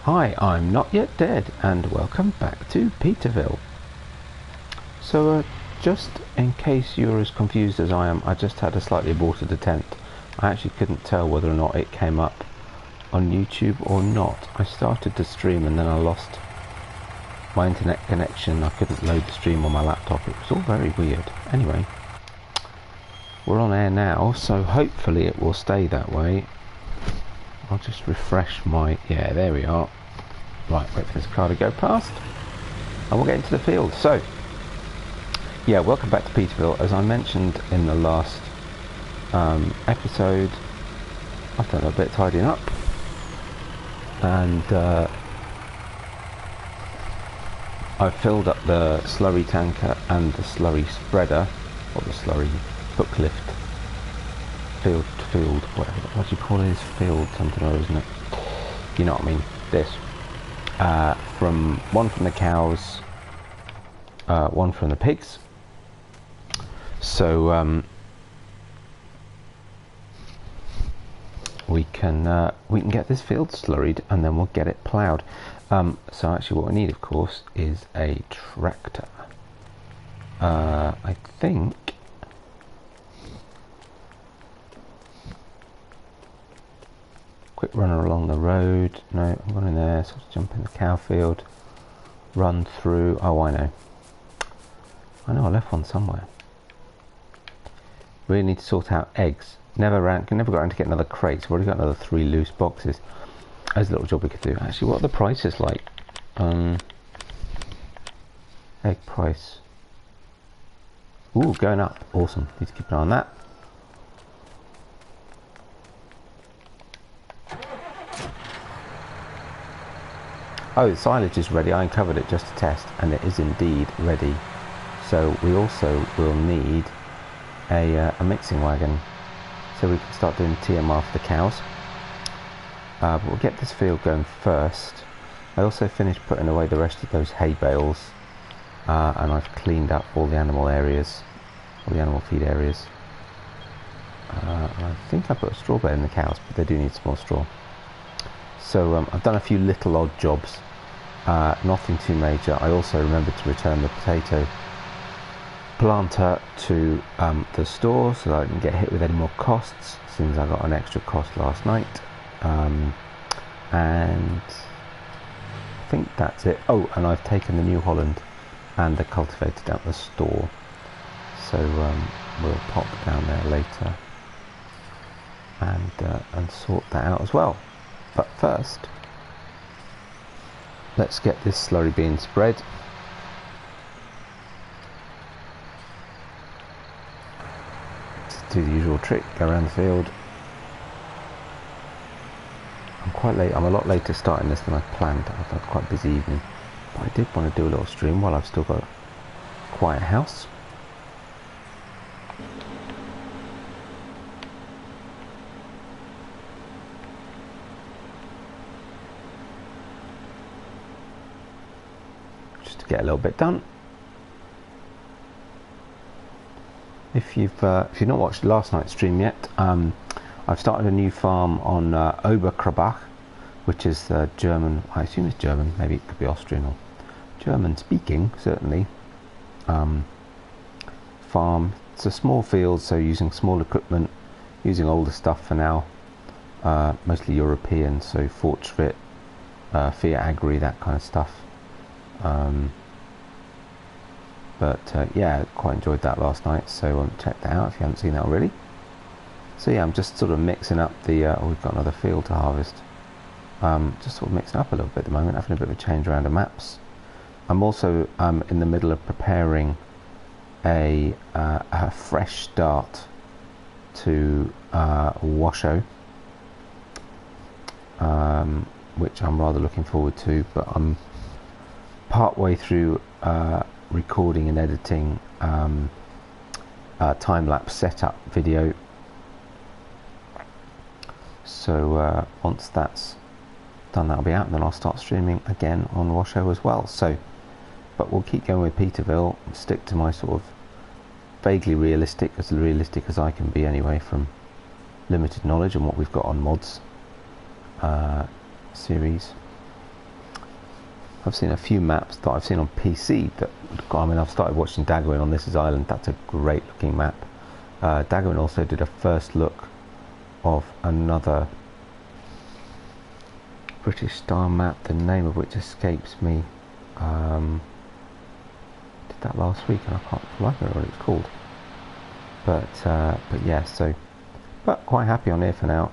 Hi, I'm Not Yet Dead, and welcome back to Petervill. So, just in case you're as confused as I am, I just had a slightly aborted attempt. I actually couldn't tell whether or not it came up on YouTube or not. I started to stream and then I lost my internet connection. I couldn't load the stream on my laptop. It was all very weird. Anyway, we're on air now, so hopefully it will stay that way. I'll just refresh my... yeah, there we are. Right, wait for this car to go past. And we'll get into the field. So, yeah, welcome back to Petervill. As I mentioned in the last episode, I've done a bit of tidying up. And I've filled up the slurry tanker and the slurry spreader, or the slurry hook lift. Field, whatever, what do you call it? Is field something or other, isn't it? You know what I mean? This. One from the cows, one from the pigs. So we can get this field slurried and then we'll get it ploughed. So actually, what we need, of course, is a tractor. I think. Quick runner along the road. No, I'm running there, so I'll jump in the cow field, run through. Oh, I know I left one somewhere. Really need to sort out eggs. Never got around to get another crate. We've already got another 3 loose boxes. There's a little job we could do. Actually, what are the prices like? Egg price. Ooh, going up. Awesome. Need to keep an eye on that. Oh, the silage is ready. I uncovered it just to test, and it is indeed ready. So we also will need a mixing wagon, so we can start doing TMR for the cows. But we'll get this field going first. I also finished putting away the rest of those hay bales, and I've cleaned up all the animal areas, all the animal feed areas. I think I put a straw bed in the cows, but they do need some more straw. So I've done a few little odd jobs, nothing too major. I also remembered to return the potato planter to the store so that I didn't get hit with any more costs, since I got an extra cost last night. And I think that's it. Oh, and I've taken the New Holland and the cultivator down the store, so we'll pop down there later and sort that out as well. But first, let's get this slurry being spread. Just do the usual trick, go around the field. I'm quite late. I'm a lot later starting this than I planned. I've had quite a busy evening, but I did want to do a little stream while I've still got a quiet house. Get a little bit done. If you've not watched last night's stream yet, I've started a new farm on Oberkrabach, which is German. I assume it's German. Maybe it could be Austrian or German speaking. Certainly, farm. It's a small field, so using small equipment, using older stuff for now. Mostly European, so Fortschritt, Fiat Agri, that kind of stuff. But yeah, quite enjoyed that last night, so check that out if you haven't seen that already. So yeah, I'm just sort of mixing up the oh, we've got another field to harvest. Just sort of mixing up a little bit at the moment, having a bit of a change around the maps. I'm also in the middle of preparing a fresh start to Washoe, which I'm rather looking forward to, but I'm part way through recording and editing time-lapse setup video. So once that's done, that'll be out, and then I'll start streaming again on Washoe as well. So, but we'll keep going with Petervill, stick to my sort of vaguely realistic as I can be anyway, from limited knowledge on what we've got on mods series. I've seen a few maps that I've seen on PC that, I mean, I've started watching Dagwin on This Is Ireland. That's a great looking map. Dagwin also did a first look of another British style map, the name of which escapes me. Did that last week and I can't remember what it's called. But yeah, so, but quite happy on here for now.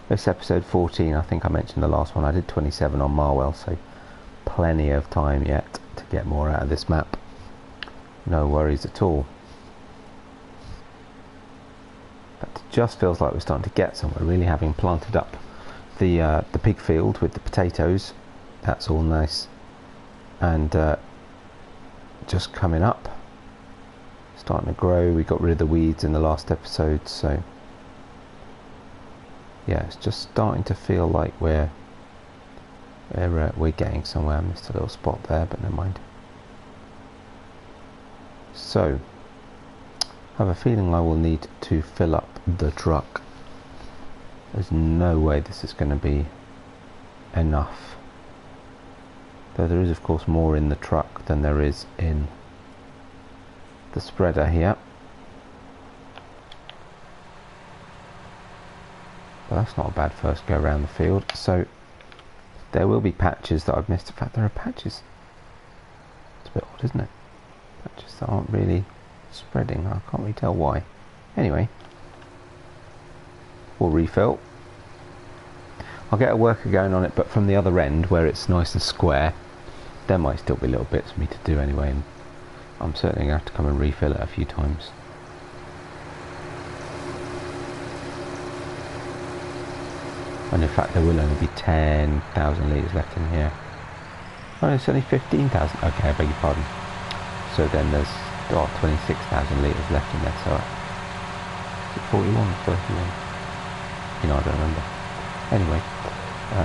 This episode 14, I think I mentioned the last one. I did 27 on Marwell, so plenty of time yet to get more out of this map. No worries at all. But it just feels like we're starting to get somewhere, really, having planted up the pig field with the potatoes. That's all nice. And just coming up, starting to grow. We got rid of the weeds in the last episode, so yeah, it's just starting to feel like we're getting somewhere. I missed a little spot there, but never mind. So, I have a feeling I will need to fill up the truck. There's no way this is going to be enough. Though there is, of course, more in the truck than there is in the spreader here. But that's not a bad first go around the field. So there will be patches that I've missed. In fact, there are patches. It's a bit odd, isn't it? Patches that aren't really spreading. I can't really tell why. Anyway, we'll refill. I'll get a worker going on it, but from the other end where it's nice and square, there might still be little bits for me to do anyway, and I'm certainly going to have to come and refill it a few times. And in fact there will only be 10,000 litres left in here. Oh, it's only 15,000. Okay, I beg your pardon. So then there's 26,000 litres left in there. So is it 41 or 31? You know, I don't remember. Anyway,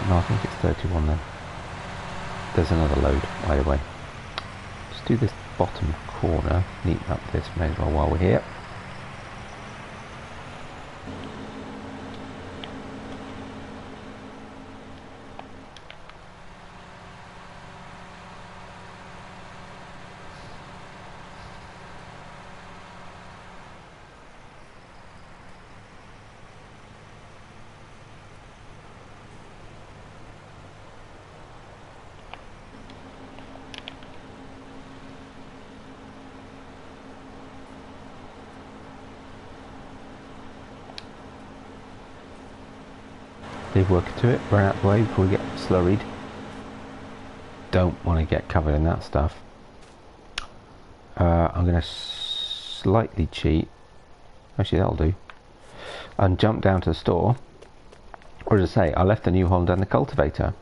no, I think it's 31 then. There's another load either way. Just do this bottom corner, neaten up this, may as well while we're here. Leave worker to it, run out of the way before we get slurried. Don't want to get covered in that stuff. I'm going to slightly cheat. Actually, that'll do. And jump down to the store. Or as I say, I left the New Holland and the cultivator.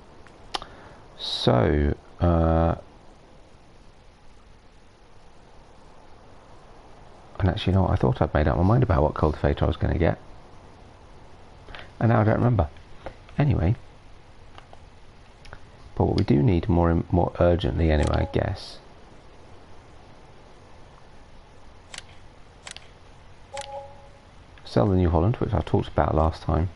So, and actually, you know what? I thought I'd made up my mind about what cultivator I was going to get. And now I don't remember. Anyway, but what we do need more urgently anyway, I guess, sell the New Holland, which I talked about last time.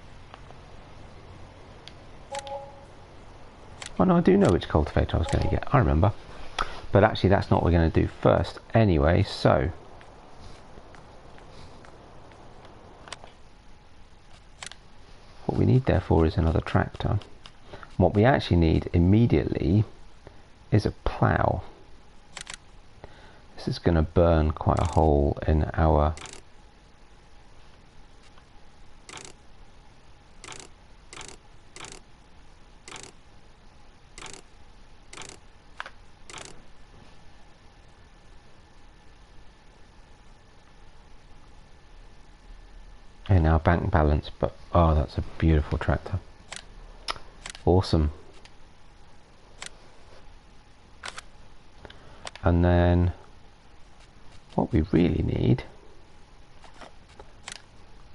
Oh no, I do know which cultivator I was going to get, I remember. But actually that's not what we're going to do first anyway, so what we need therefore is another tractor. What we actually need immediately is a plough. This is going to burn quite a hole in our bank balance, but oh, that's a beautiful tractor. Awesome. And then what we really need,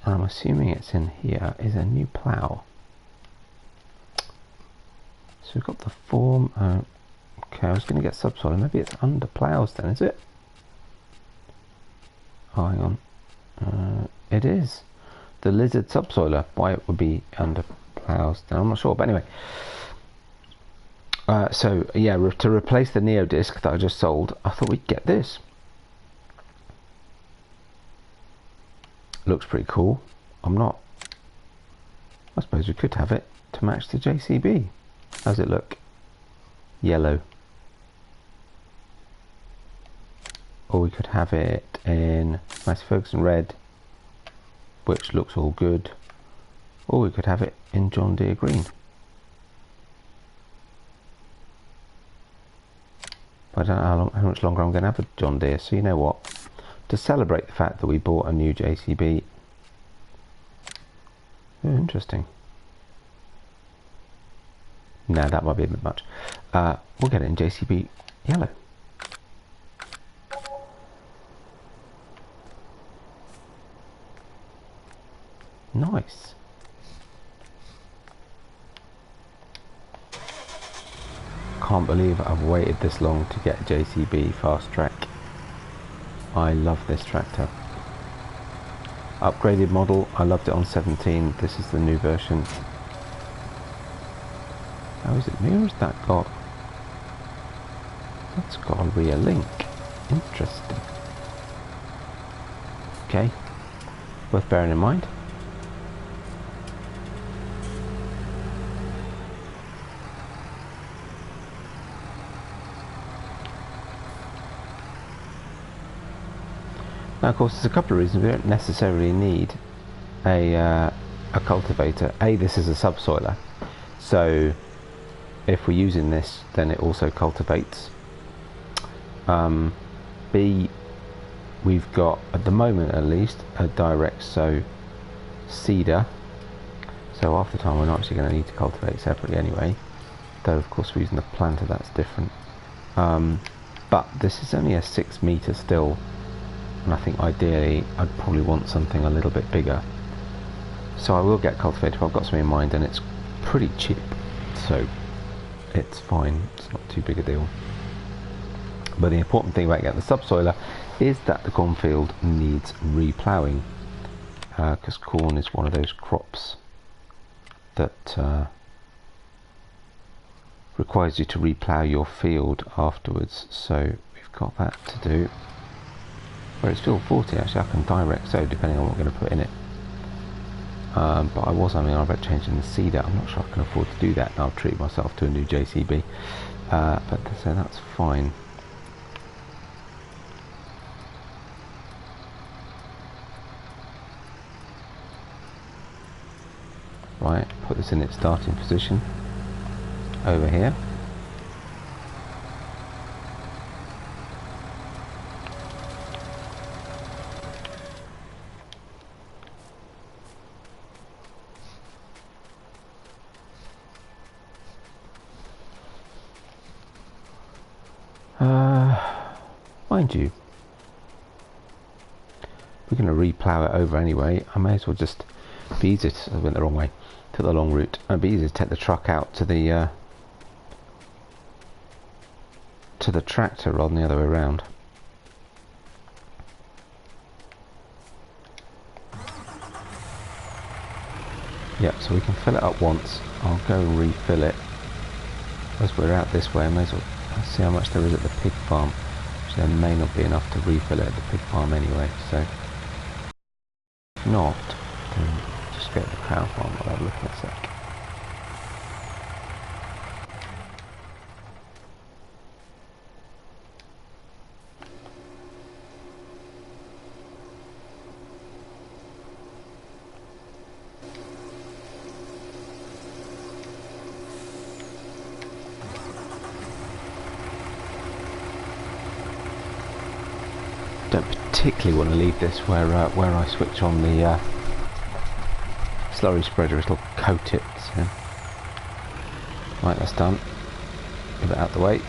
and I'm assuming it's in here, is a new plough. So we've got the form. Okay, I was going to get subsoil. Maybe it's under ploughs then, is it? Oh, hang on. It is. The lizard subsoiler. Why it would be under ploughs then, I'm not sure. But anyway, So yeah, to replace the Neo disc that I just sold, I thought we'd get this. Looks pretty cool. I suppose we could have it to match the JCB. How's it look? Yellow. Or we could have it in Massey Ferguson red, which looks all good. Or we could have it in John Deere green. I don't know how much longer I'm going to have a John Deere, so you know what? To celebrate the fact that we bought a new JCB. Oh, interesting. No, that might be a bit much. We'll get it in JCB yellow. Nice. Can't believe I've waited this long to get JCB Fast Track. I love this tractor. Upgraded model, I loved it on 17, this is the new version. How is it new? Has that got... That's got a rear link. Interesting. Okay, worth bearing in mind. Now, of course, there's a couple of reasons we don't necessarily need a cultivator. A, this is a subsoiler, so if we're using this, then it also cultivates. B, we've got, at the moment at least, a direct sow seeder, so half the time we're not actually going to need to cultivate separately anyway, though of course we're using the planter, that's different. But this is only a 6 metre still, and I think ideally I'd probably want something a little bit bigger. So I will get cultivator, I've got something in mind, and it's pretty cheap, so it's fine, it's not too big a deal. But the important thing about getting the subsoiler is that the cornfield needs reploughing, because corn is one of those crops that requires you to replough your field afterwards, so we've got that to do. Where it's still 40, actually I can direct sow depending on what we're going to put in it. But I was having about changing the seeder. I'm not sure I can afford to do that, and I'll treat myself to a new JCB. But so that's fine. Right, put this in its starting position over here. Mind you, we're going to replough it over anyway. I may as well just be easier to, I went the wrong way, took the long route. It'd be easier to take the truck out to the tractor rather than the other way around. Yep, so we can fill it up once. I'll go and refill it. As we're out this way, I may as well see how much there is at the pig farm. There may not be enough to refill it at the pig farm anyway, so if not, then just go to the cow farm. I'll have a look in a sec. Don't particularly want to leave this where I switch on the slurry spreader, it'll coat it. So. Right, that's done. Get it out the way.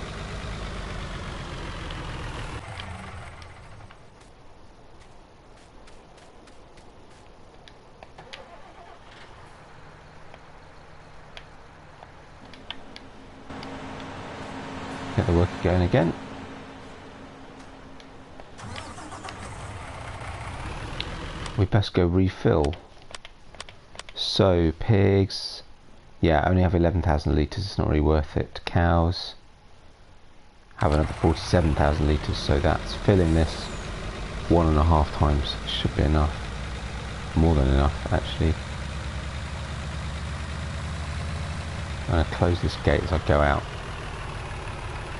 Get the worker going again. We best go refill. So pigs, Yeah, I only have 11,000 litres, it's not really worth it. Cows have another 47,000 litres, so that's filling this 1.5 times. Should be enough. More than enough, actually. I'm going to close this gate as I go out,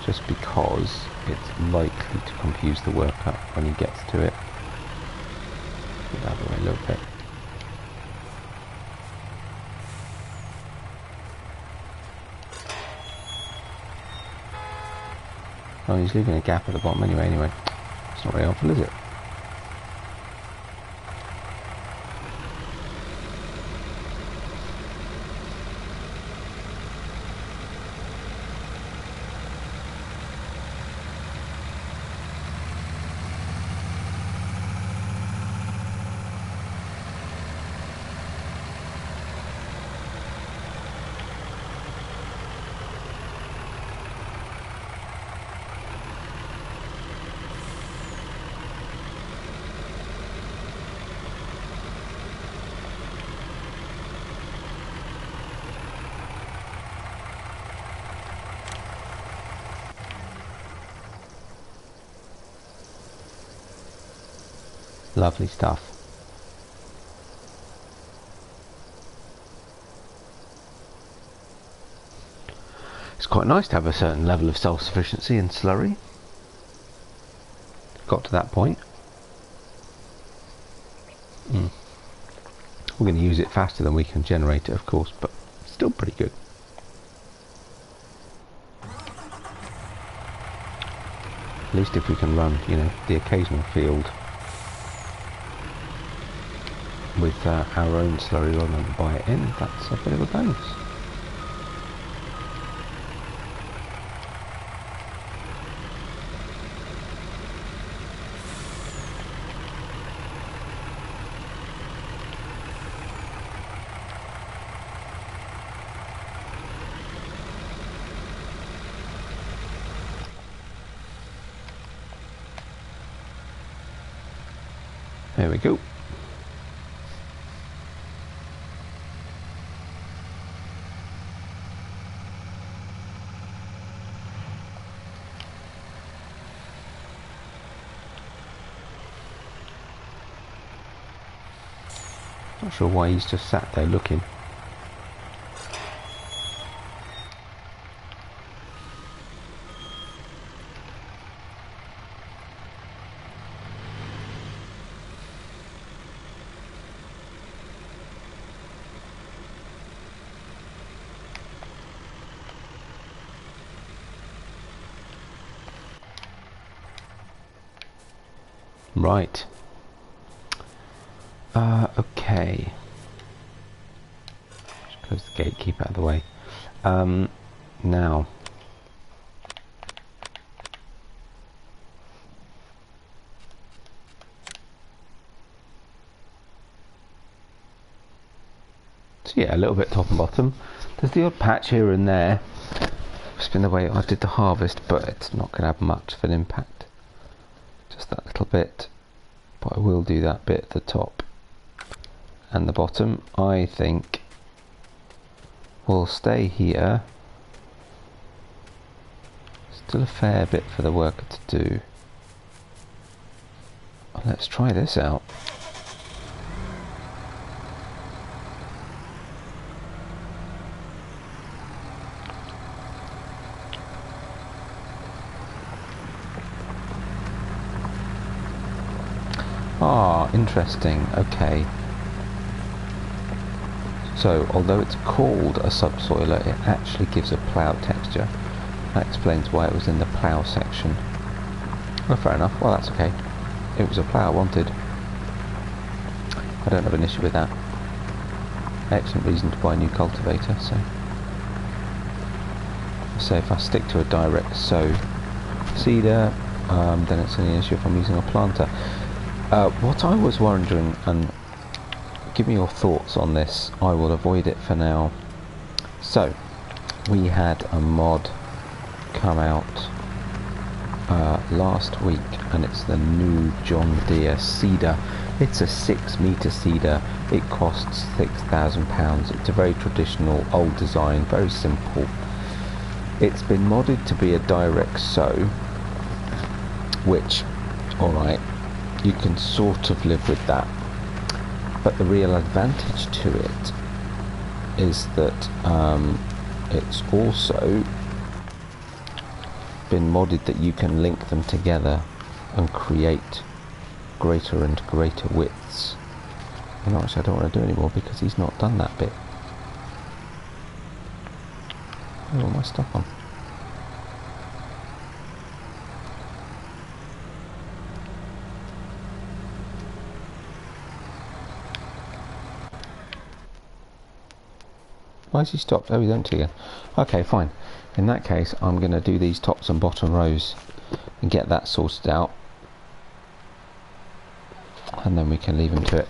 just because it's likely to confuse the worker when he gets to it. Get out of the way a little bit. Oh, he's leaving a gap at the bottom anyway. It's not very helpful, is it? Lovely stuff. It's quite nice to have a certain level of self-sufficiency in slurry. Got to that point. We're going to use it faster than we can generate it, of course, but still pretty good. At least if we can run, you know, the occasional field with our own slurry rather than buy it in, that's a bit of a bonus. There we go. Not sure why he's just sat there looking. Right. Okay. Just close the gate, keep out of the way. Now. So yeah, a little bit top and bottom. There's the odd patch here and there. It's been the way I did the harvest, but it's not going to have much of an impact. Just that little bit. But I will do that bit at the top and the bottom. I think we'll stay here. Still a fair bit for the worker to do. Let's try this out. Ah, interesting. Okay. So, although it's called a subsoiler, it actually gives a plough texture. That explains why it was in the plough section. Well, fair enough. Well, that's okay. It was a plough I wanted. I don't have an issue with that. Excellent reason to buy a new cultivator, so if I stick to a direct sow seeder, then it's only an issue if I'm using a planter. What I was wondering, and give me your thoughts on this, I will avoid it for now. So, we had a mod come out last week, and it's the new John Deere seeder It's a 6-metre seeder. It costs £6,000. It's a very traditional old design, very simple. It's been modded to be a direct sow, which, alright, you can sort of live with that. But the real advantage to it is that it's also been modded that you can link them together and create greater and greater widths. And actually I don't want to do anymore because he's not done that bit. Where's all my stuff on? Why has he stopped? Oh, he's empty again. Okay, fine. In that case, I'm going to do these tops and bottom rows and get that sorted out. And then we can leave him to it.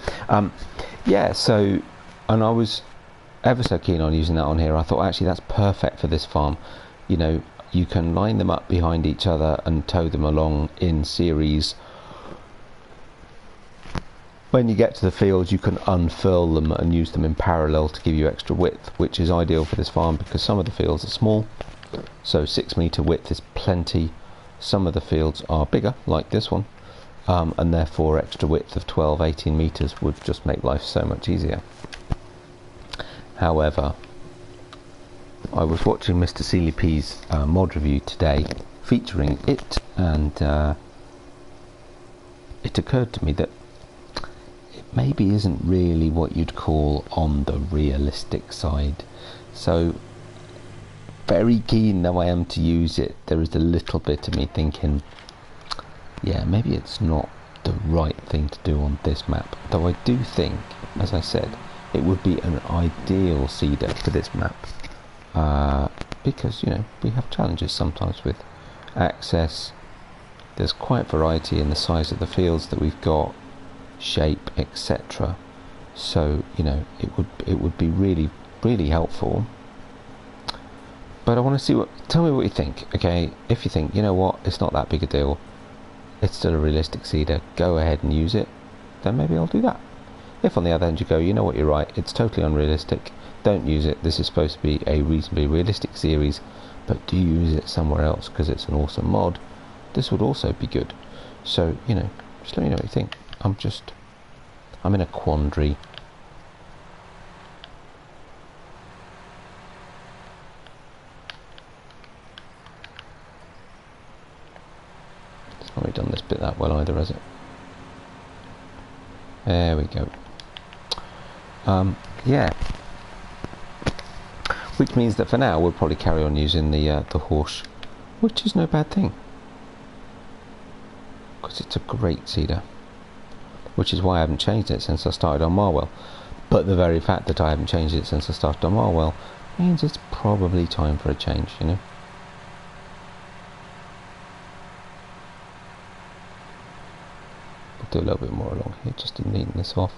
Yeah, so, and I was ever so keen on using that on here. I thought, actually, that's perfect for this farm. You know, you can line them up behind each other and tow them along in series. When you get to the fields, you can unfurl them and use them in parallel to give you extra width, which is ideal for this farm because some of the fields are small, so 6-metre width is plenty. Some of the fields are bigger, like this one, and therefore extra width of 12-18 metres would just make life so much easier. However, I was watching Mr. Sealy P's mod review today featuring it, and it occurred to me that maybe isn't really what you'd call on the realistic side. So very keen though I am to use it, there is a little bit of me thinking, yeah, maybe it's not the right thing to do on this map. Though I do think, as I said, it would be an ideal seeder for this map, because, you know, we have challenges sometimes with access. There's quite variety in the size of the fields that we've got, shape, etc. So, you know, it would be really, really helpful. But I want to see tell me what you think. Okay, if you think, you know what, it's not that big a deal, it's still a realistic seeder, go ahead and use it, then maybe I'll do that. If on the other hand you go, you know what, you're right, it's totally unrealistic, don't use it, this is supposed to be a reasonably realistic series, but do use it somewhere else because it's an awesome mod, this would also be good. So, you know, just let me know what you think. I'm in a quandary. It's not really done this bit that well either, has it? There we go. Yeah. Which means that for now we'll probably carry on using the horse, which is no bad thing, because it's a great seeder. Which is why I haven't changed it since I started on Marwell. But the very fact that I haven't changed it since I started on Marwell means it's probably time for a change, you know. I'll do a little bit more along here just to neaten this off.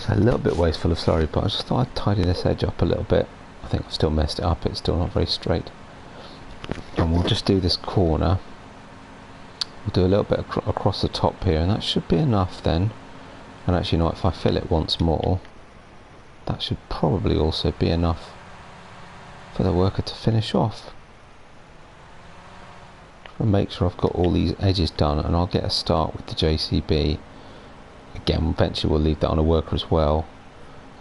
A little bit wasteful of slurry, but I just thought I'd tidy this edge up a little bit. I think I've still messed it up, it's still not very straight. And we'll just do this corner. We'll do a little bit across the top here, and that should be enough then. And actually, you know what, if I fill it once more, that should probably also be enough for the worker to finish off. And make sure I've got all these edges done, and I'll get a start with the JCB. again, eventually we'll leave that on a worker as well.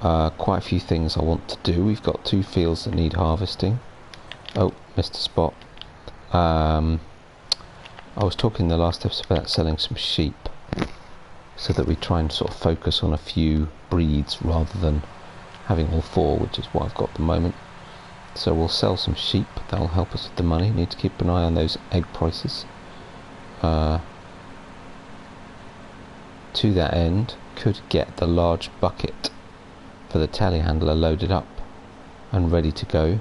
Quite a few things I want to do. We've got 2 fields that need harvesting. Oh, missed a spot. I was talking in the last episode about selling some sheep, so that we try and sort of focus on a few breeds rather than having all 4, which is what I've got at the moment. So we'll sell some sheep. That'll help us with the money. Need to keep an eye on those egg prices. To that end, could get the large bucket for the telehandler loaded up and ready to go.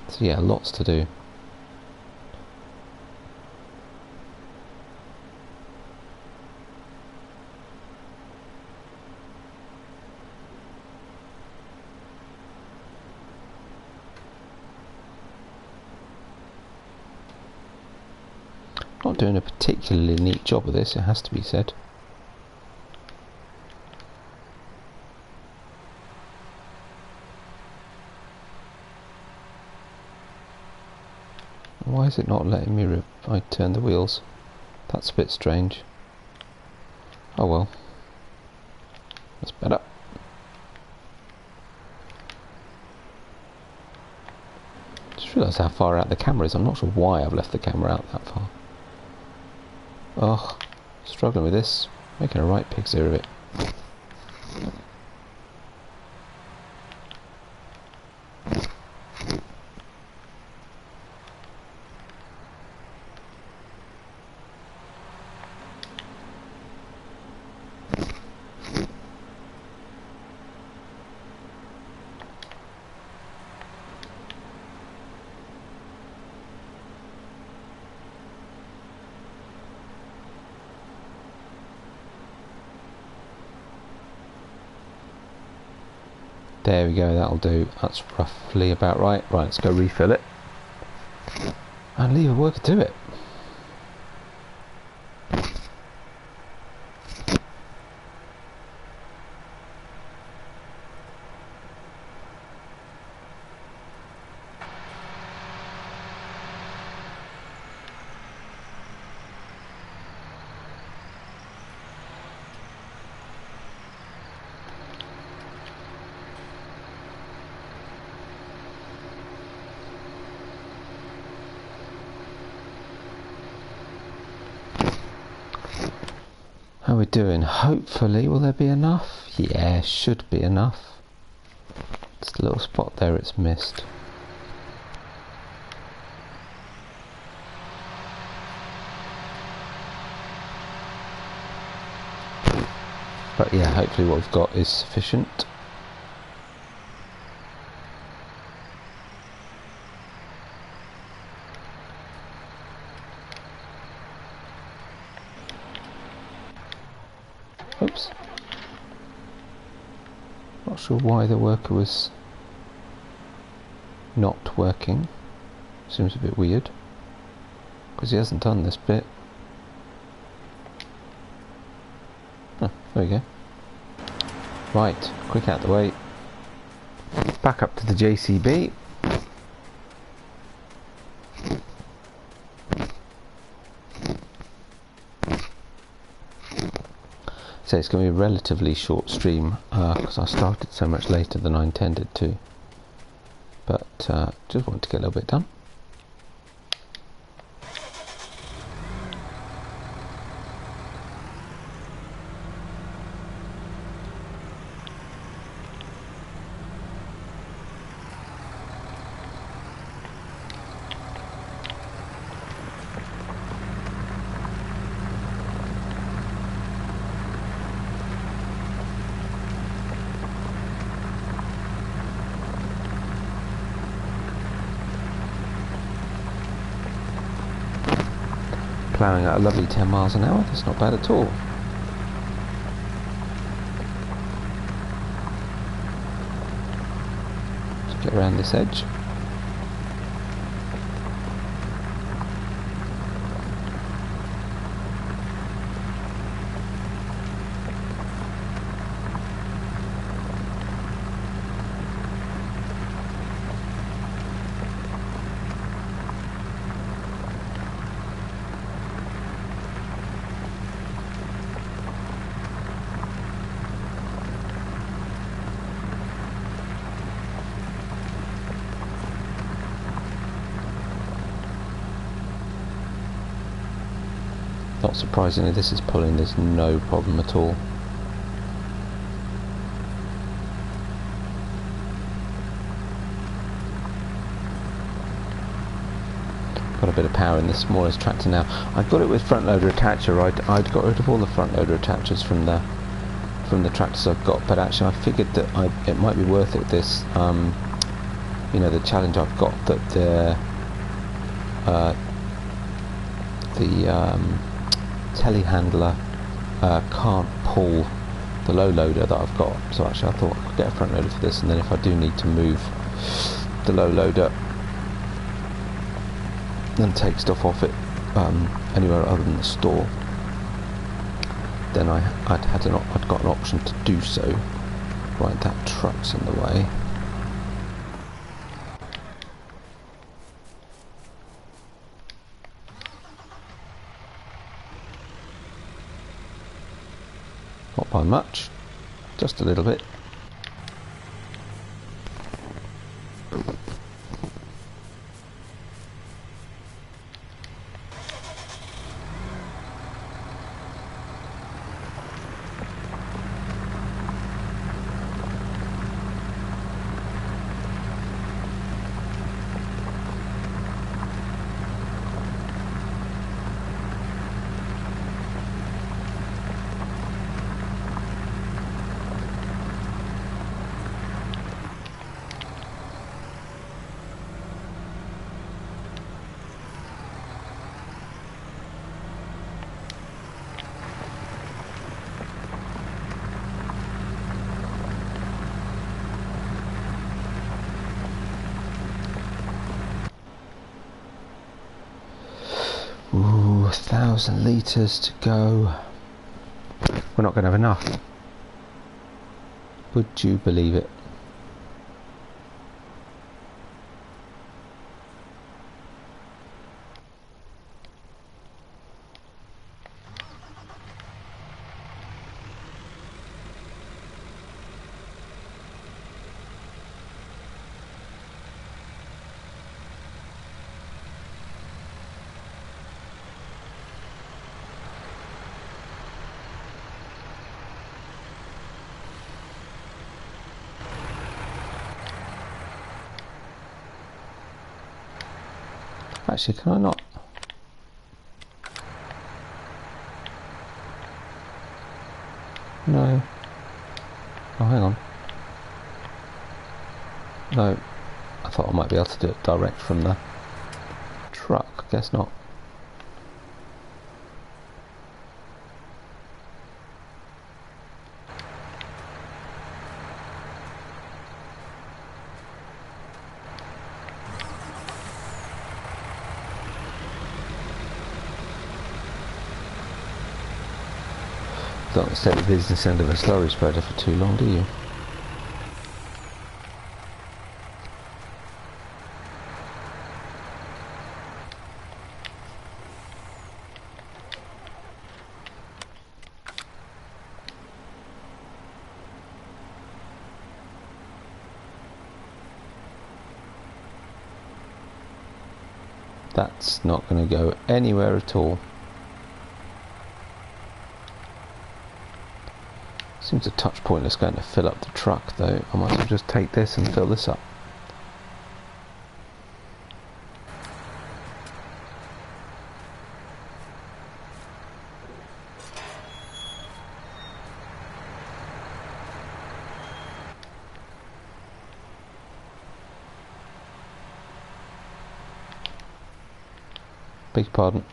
So yeah, lots to do. Not doing a particularly neat job of this, it has to be said. Why is it not letting me I turn the wheels? That's a bit strange. Oh well. That's better. Just realised how far out the camera is. I'm not sure why I've left the camera out that far. Oh, struggling with this. Making a right pig's ear of it. There we go, that'll do. That's roughly about right. Right, let's go refill it and leave a worker to it. How are we doing? Hopefully, will there be enough? Yeah, should be enough. Just a little spot there it's missed. But yeah, hopefully what we've got is sufficient. Oops. Not sure why the worker was not working. Seems a bit weird, because he hasn't done this bit. Oh, there we go. Right, quick out the way. Back up to the JCB. So it's going to be a relatively short stream because I started so much later than I intended to, but just wanted to get a little bit done. Ploughing at a lovely 10 miles an hour, that's not bad at all. Let's get around this edge. Not surprisingly, this is pulling this no problem at all. Got a bit of power in the smallest tractor now. I've got it with front loader attacher. I'd got rid of all the front loader attachers from the tractors I've got, but actually I figured that it might be worth it. This, you know, the challenge I've got that the telehandler can't pull the low loader that I've got. So actually I thought I could get a front loader for this, and then if I do need to move the low loader and take stuff off it anywhere other than the store, then I'd got an option to do so. Right, that truck's in the way. Not by much, just a little bit. Ooh, 1,000 litres to go. We're not going to have enough. Would you believe it? Actually, can I not? No. Oh, hang on. No. I thought I might be able to do it direct from the truck. Guess not. Don't stay the business end of a slurry spreader for too long, do you? That's not going to go anywhere at all. Seems a touch pointless going to fill up the truck though. I might as well just take this and fill this up. Beg your pardon.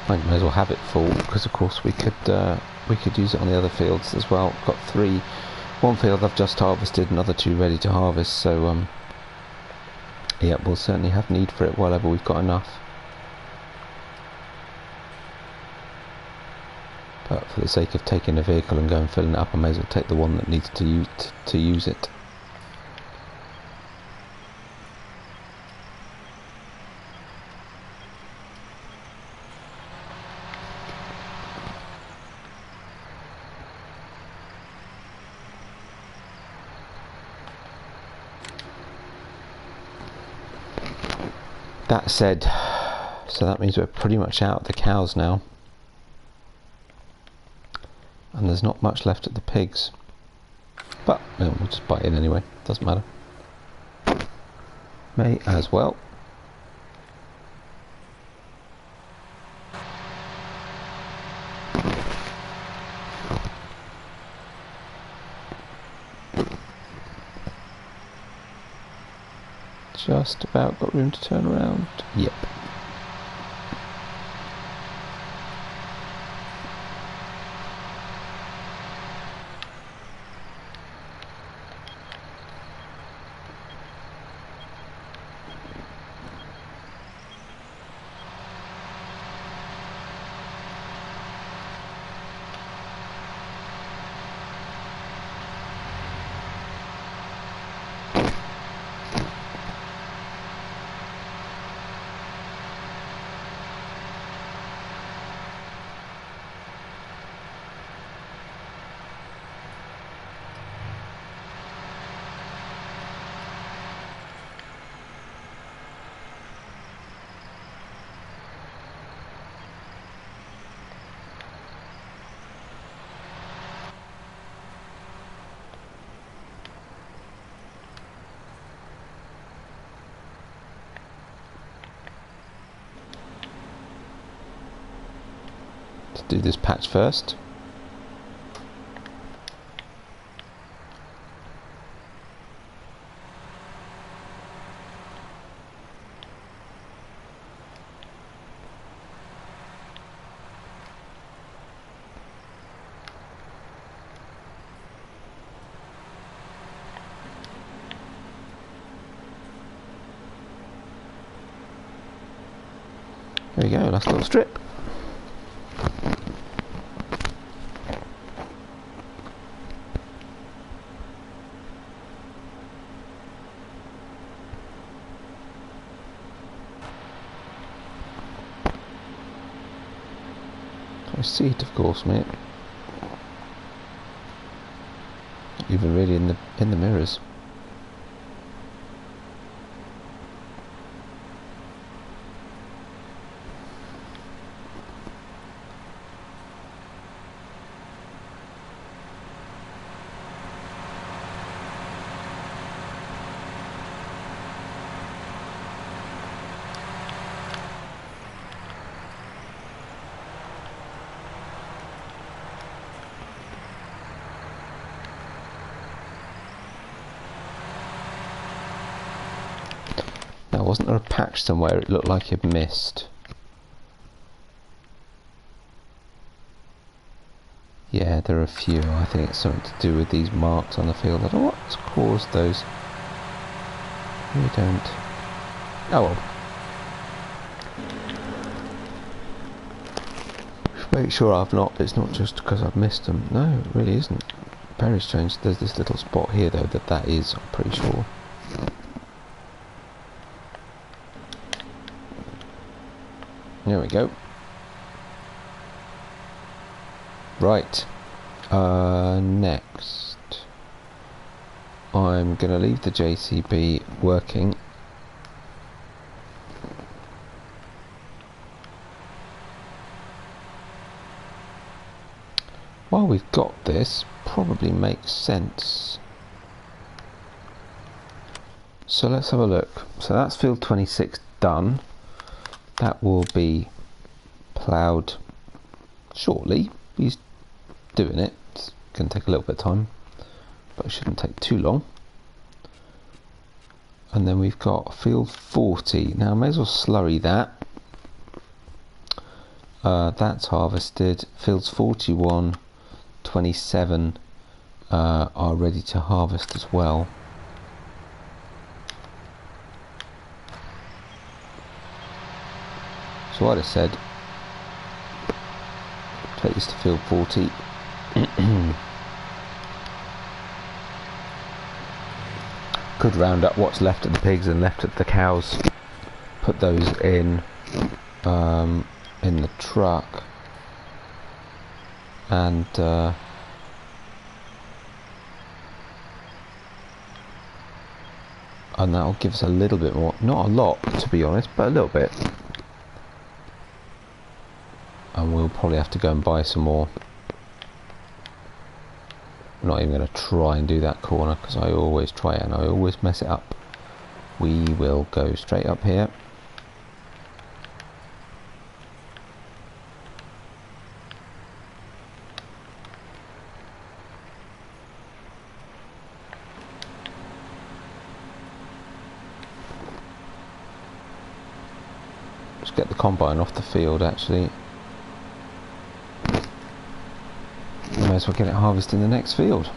I may as well have it full because of course we could use it on the other fields as well. Got one field I've just harvested, another 2 ready to harvest, so yeah, we'll certainly have need for it while ever we've got enough. But for the sake of taking a vehicle and going and filling it up, I may as well take the one that needs to use it. That said, so that means we're pretty much out of the cows now, and there's not much left of the pigs, but we'll just buy in anyway, doesn't matter, may as well. Just about got room to turn around. Yep. Do this patch first. There we go, last little strip. See it, of course, mate. Even really in the mirrors. Wasn't there a patch somewhere it looked like it missed? Yeah, there are a few. I think it's something to do with these marks on the field. I don't know what's caused those. We don't. Oh well. Make sure it's not just because I've missed them. No, it really isn't. Very strange. There's this little spot here though that is, I'm pretty sure. There we go. Right. Next, I'm going to leave the JCB working. While we've got this, probably makes sense. So let's have a look. So that's field 26 done. That will be ploughed shortly. He's doing it. It's going to take a little bit of time, but it shouldn't take too long. And then we've got field 40. Now I may as well slurry that. That's harvested. Fields 41, 27 are ready to harvest as well. So I'd have said take this to field 40. Could round up what's left of the pigs and left of the cows, put those in the truck, and and that'll give us a little bit more, not a lot to be honest, but a little bit. And we'll probably have to go and buy some more. I'm not even going to try and do that corner because I always try it and I always mess it up. We will go straight up here. Just get the combine off the field actually. May as well get it harvested in the next field.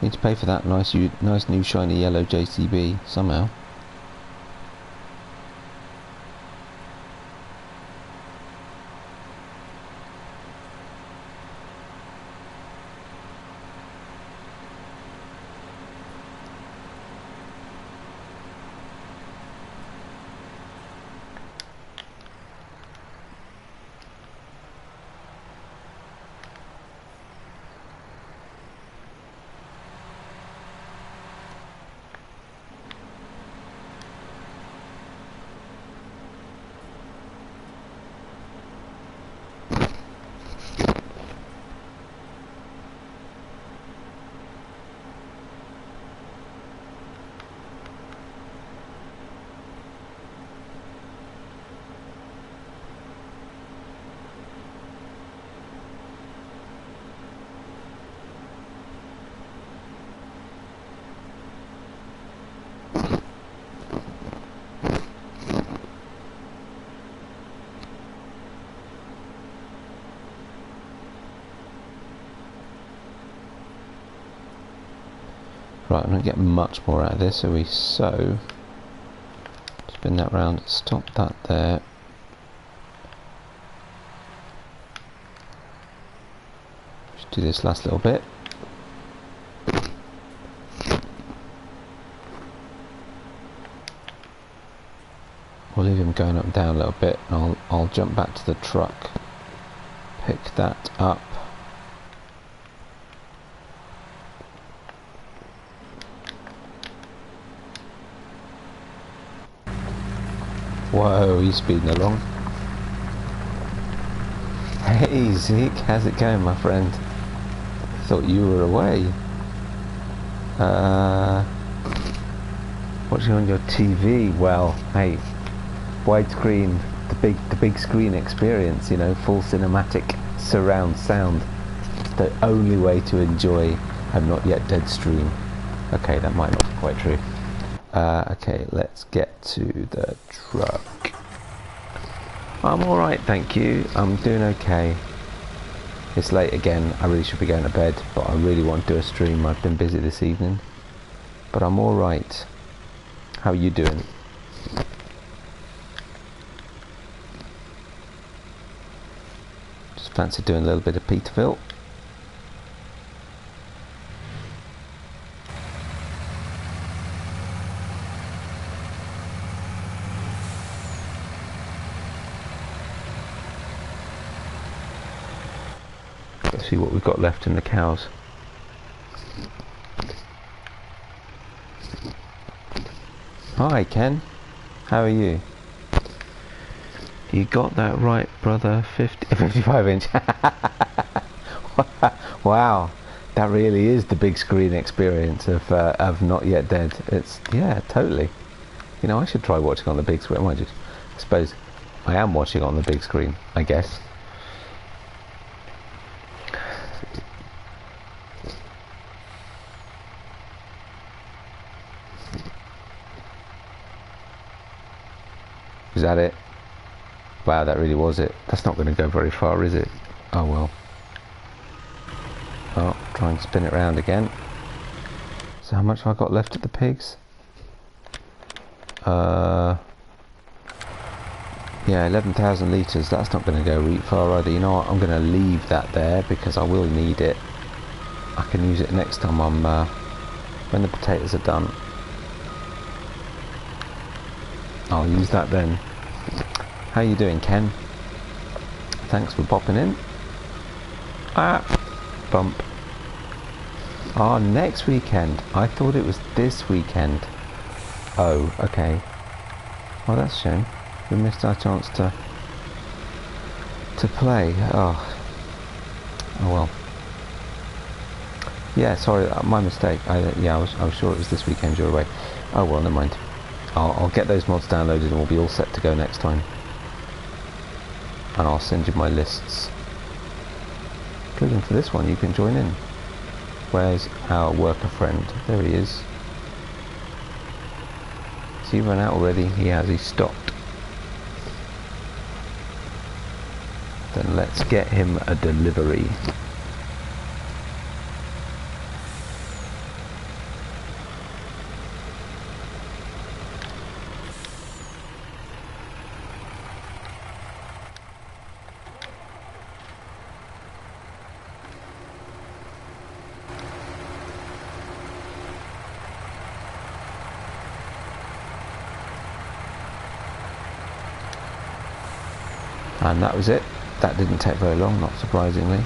Need to pay for that nice new shiny yellow JCB somehow. Right, I'm not getting much more out of this, so we sow, spin that round, stop that there. Just do this last little bit. We'll leave him going up and down a little bit, and I'll jump back to the truck, pick that up. Whoa, he's speeding along. Hey Zeke, how's it going my friend? Thought you were away. Watching on your TV, well, hey, widescreen, the big screen experience, you know, full cinematic surround sound. The only way to enjoy a Not Yet Dead stream. Okay, that might not be quite true. Okay, let's get to the truck. I'm alright, thank you. I'm doing okay. It's late again. I really should be going to bed, but I really want to do a stream. I've been busy this evening. But I'm alright. How are you doing? Just fancy doing a little bit of Petervill. Let's see what we've got left in the cows. Hi Ken, how are you? You got that right, brother. 55 inch. Wow, that really is the big screen experience of Not Yet Dead. It's, yeah, totally. You know, I should try watching on the big screen. I suppose I am watching on the big screen, I guess. Is that it? Wow, that really was it. That's not going to go very far, is it? Oh well. Oh, try and spin it round again. So how much have I got left at the pigs? Yeah, 11,000 litres. That's not going to go really far either. You know what? I'm going to leave that there because I will need it. I can use it next time when the potatoes are done. I'll use that then. How you doing, Ken? Thanks for popping in. Ah, bump. Ah, next weekend. I thought it was this weekend. Oh, okay. Well, that's a shame. We missed our chance to play. Oh well. Yeah, sorry, my mistake. Yeah, I was sure it was this weekend you're away. Oh well, never mind. I'll get those mods downloaded and we'll be all set to go next time. And I'll send you my lists. Including for this one, you can join in. Where's our worker friend? There he is. Has he run out already? He has. He's stopped. Then let's get him a delivery. And that was it. That didn't take very long, not surprisingly.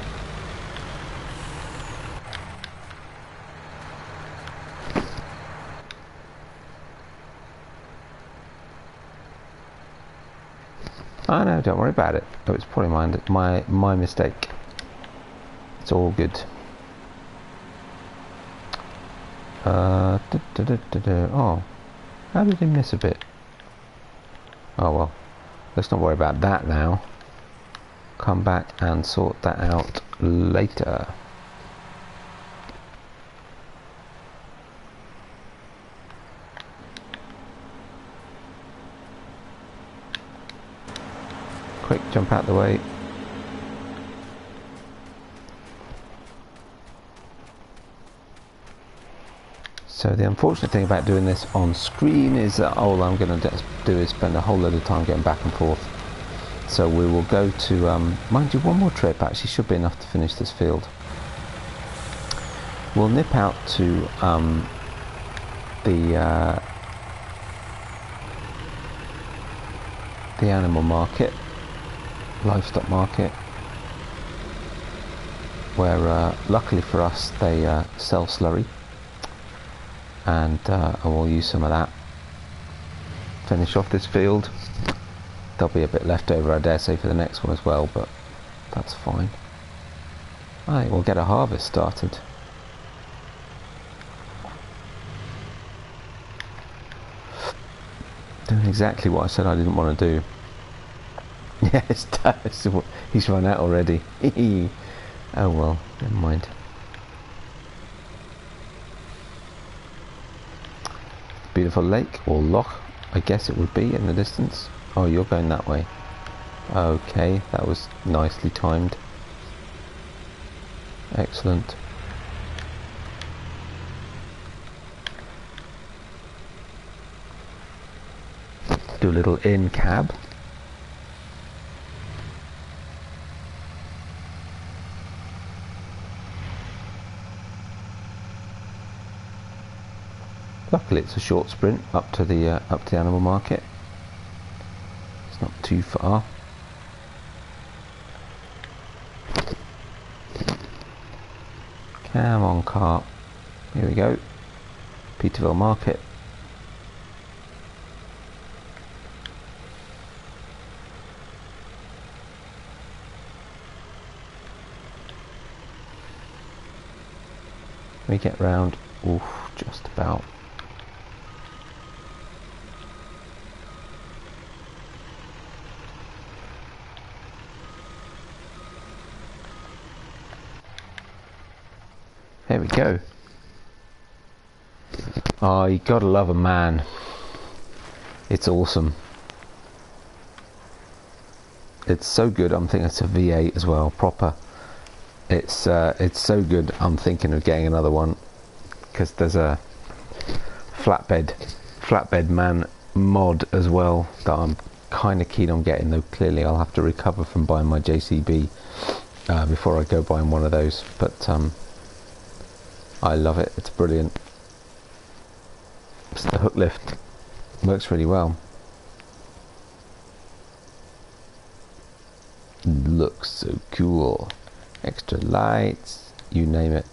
Oh no, don't worry about it. It was probably my mistake. It's all good. Oh, how did he miss a bit? Oh well, let's not worry about that now. Come back and sort that out later. Quick, jump out the way. So the unfortunate thing about doing this on screen is that all I'm going to do is spend a whole load of time getting back and forth. So we will go to, mind you, one more trip actually should be enough to finish this field. We'll nip out to the animal market, livestock market, where luckily for us they sell slurry, and we'll use some of that. Finish off this field. There'll be a bit left over, I dare say, for the next one as well, but that's fine. Right, we'll get a harvest started. Doing exactly what I said I didn't want to do. Yes, he's run out already. Oh well, never mind. Beautiful lake, or loch, I guess it would be in the distance. Oh, you're going that way. Okay, that was nicely timed. Excellent. Do a little in cab. Luckily it's a short sprint up to the animal market. It's not too far. Come on, cart. Here we go. Petervill market. We get round. Oof, just about. There we go. Oh, you gotta love a man. It's awesome. It's so good. I'm thinking it's a V8 as well, proper. It's so good. I'm thinking of getting another one because there's a flatbed man mod as well that I'm kind of keen on getting. Though clearly I'll have to recover from buying my JCB before I go buying one of those. But I love it. It's brilliant. It's the hook lift works really well. Looks so cool. Extra lights, you name it.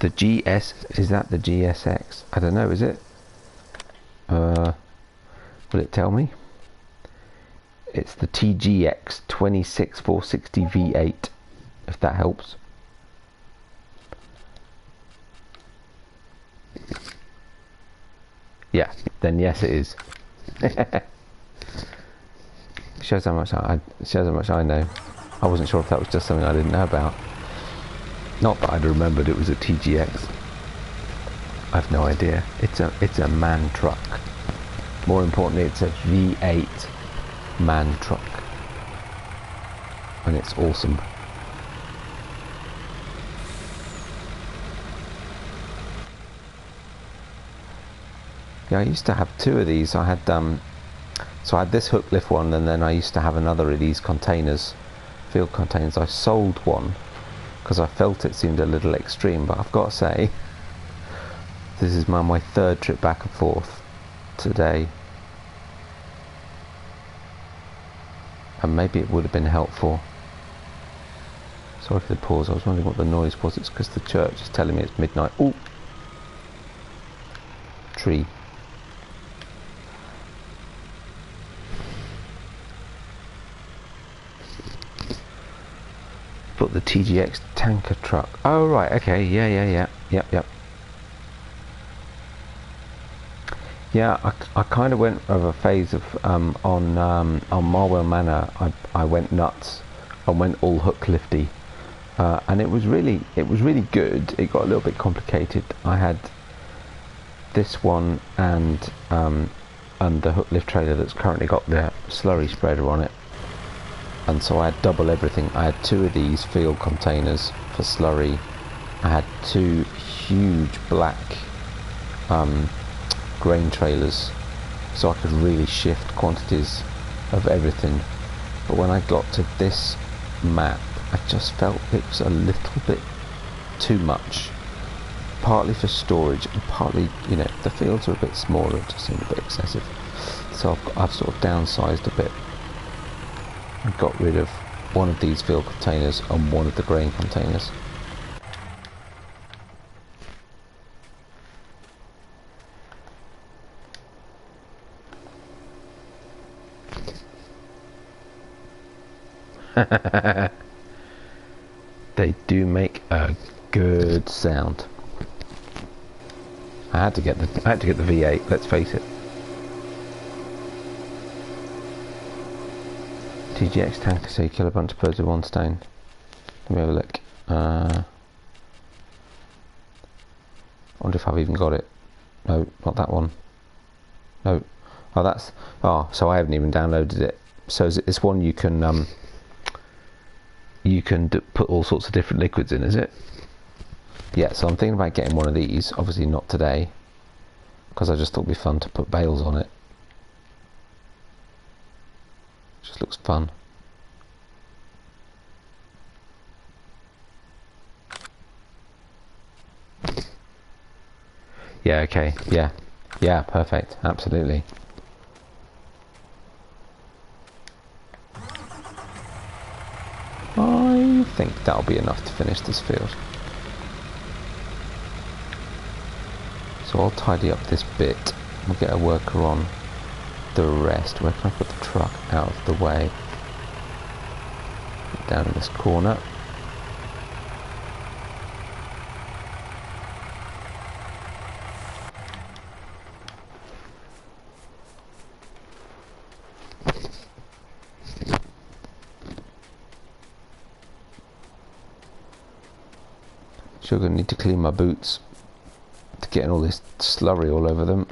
The GS, is that the GSX? I don't know, is it? Will it tell me? It's the TGX 26460 V8, if that helps. Yeah, then yes it is. shows how much I know. I wasn't sure if that was just something I didn't know about. Not that I'd remembered it was a TGX. I've no idea. It's a man truck. More importantly, it's a V8 man truck. And it's awesome. Yeah, I used to have two of these. I had so I had this hook lift one, and then I used to have another of these containers, field containers. I sold one because I felt it seemed a little extreme, but I've got to say, this is my third trip back and forth today, and maybe it would have been helpful. Sorry for the pause, I was wondering what the noise was. It's because the church is telling me it's midnight. Ooh! Tree. But the TGX tanker truck. Oh right, okay, yep. Yeah, I kind of went over a phase of on Marwell Manor. I went nuts. I went all hook lifty, and it was really good. It got a little bit complicated. I had this one and the hook lift trailer that's currently got the slurry spreader on it. And so I had double everything. I had two of these field containers for slurry. I had two huge black grain trailers, so I could really shift quantities of everything. But when I got to this map, I just felt it was a little bit too much. Partly for storage, and partly, you know, the fields are a bit smaller. It just seemed a bit excessive. So I've sort of downsized a bit. I got rid of one of these field containers and one of the grain containers. They do make a good sound. I had to get the V8, let's face it. TGX tanker, so you kill a bunch of birds with one stone. Let me have a look. I wonder if I've even got it. No, not that one. No. Oh, that's... Oh, so I haven't even downloaded it. So is it this one you can put all sorts of different liquids in, is it? Yeah, so I'm thinking about getting one of these. Obviously not today, because I just thought it'd be fun to put bales on it. Just looks fun. Yeah, okay, yeah, perfect, absolutely. I think that'll be enough to finish this field. So I'll tidy up this bit. We'll get a worker on the rest. Where can I put the truck out of the way? Down in this corner. Sure, gonna need to clean my boots to getting all this slurry all over them.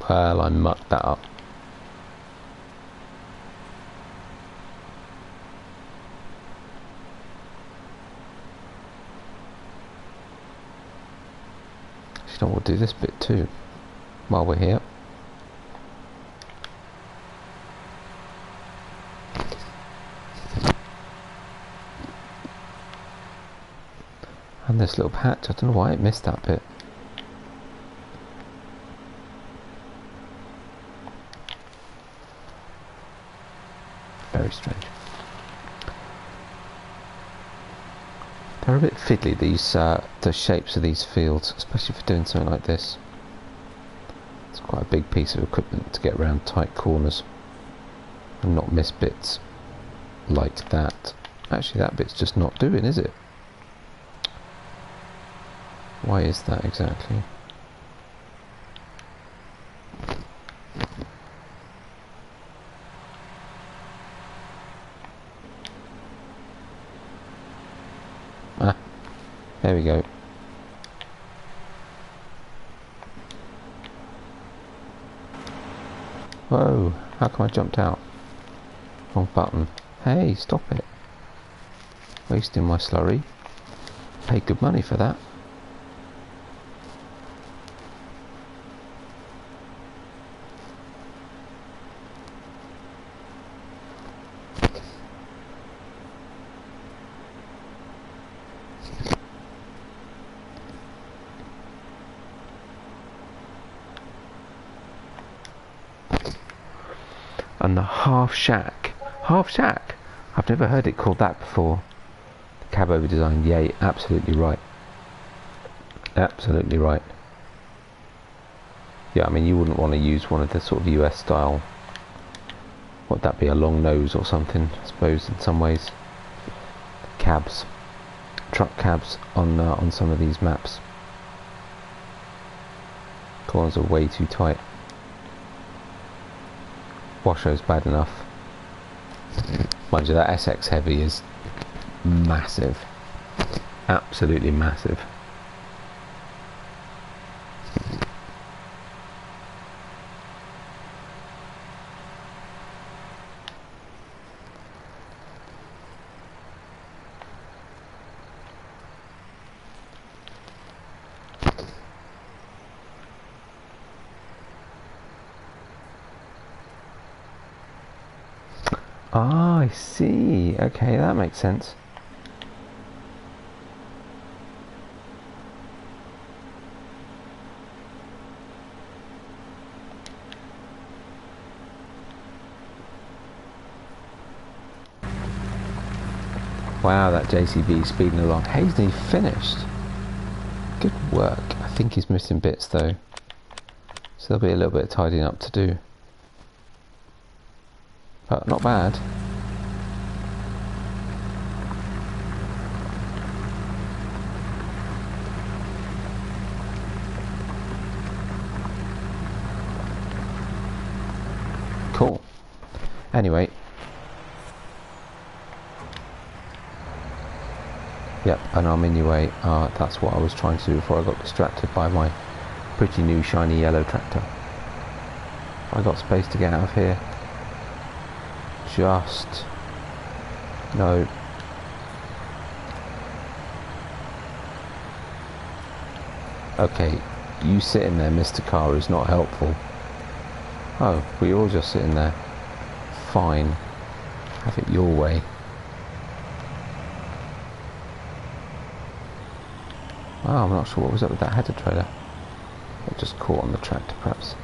Well, I mucked that up. You know, we'll do this bit too while we're here. And this little patch, I don't know why it missed that bit. Very strange. They're a bit fiddly, these the shapes of these fields, especially for doing something like this. It's quite a big piece of equipment to get around tight corners and not miss bits like that. Actually, that bit's just not doing, is it? Why is that exactly? Ah, there we go. Whoa, how come I jumped out? Wrong button. Hey, stop it. Wasting my slurry. Paid good money for that. And the half shack. Half shack? I've never heard it called that before. The cab over design. Yay, absolutely right. Absolutely right. Yeah, I mean, you wouldn't want to use one of the sort of US style. Would that be a long nose or something? I suppose in some ways. Cabs, truck cabs on some of these maps. Corners are way too tight. Washo's bad enough. Mind you, that SX Heavy is massive. Absolutely massive. Ah, I see. Okay, that makes sense. Wow, that JCB speeding along. Hayes nearly finished. Good work. I think he's missing bits though, so there'll be a little bit of tidying up to do. But not bad. Cool. Anyway. Yep, and I'm in your way. That's what I was trying to do before I got distracted by my pretty new shiny yellow tractor. I got space to get out of here. Just no. Okay, you sitting there, Mr. Car, is not helpful. Oh, we're all just sitting there. Fine, have it your way. Oh, I'm not sure what was up with that header trailer. It just caught on the tractor, perhaps.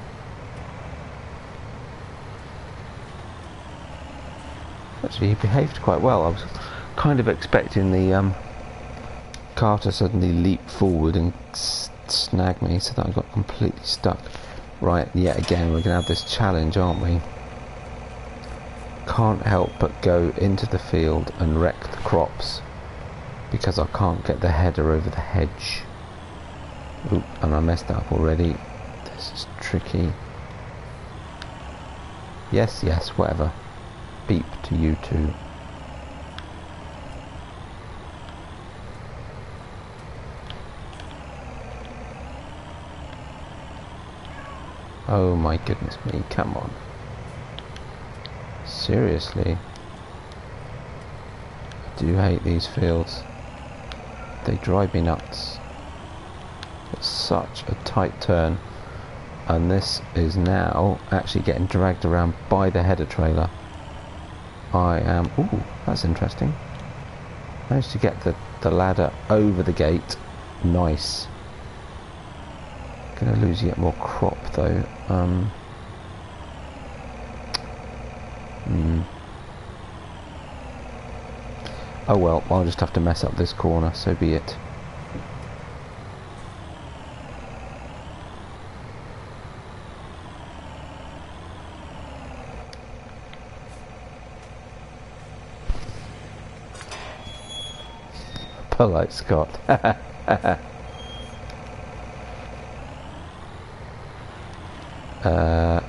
Actually, he behaved quite well. I was kind of expecting the car to suddenly leap forward and snag me, so that I got completely stuck. Right, yet again, we're going to have this challenge, aren't we? Can't help but go into the field and wreck the crops because I can't get the header over the hedge. Oop, and I messed up already. This is tricky. Yes, yes, whatever. Beep to you too. Oh my goodness me, come on. Seriously. I do hate these fields. They drive me nuts. It's such a tight turn. And this is now actually getting dragged around by the header trailer. I am... Ooh, that's interesting. Managed to get the ladder over the gate. Nice. Gonna lose yet more crop though. Oh well, I'll just have to mess up this corner, so be it. Polite Scott.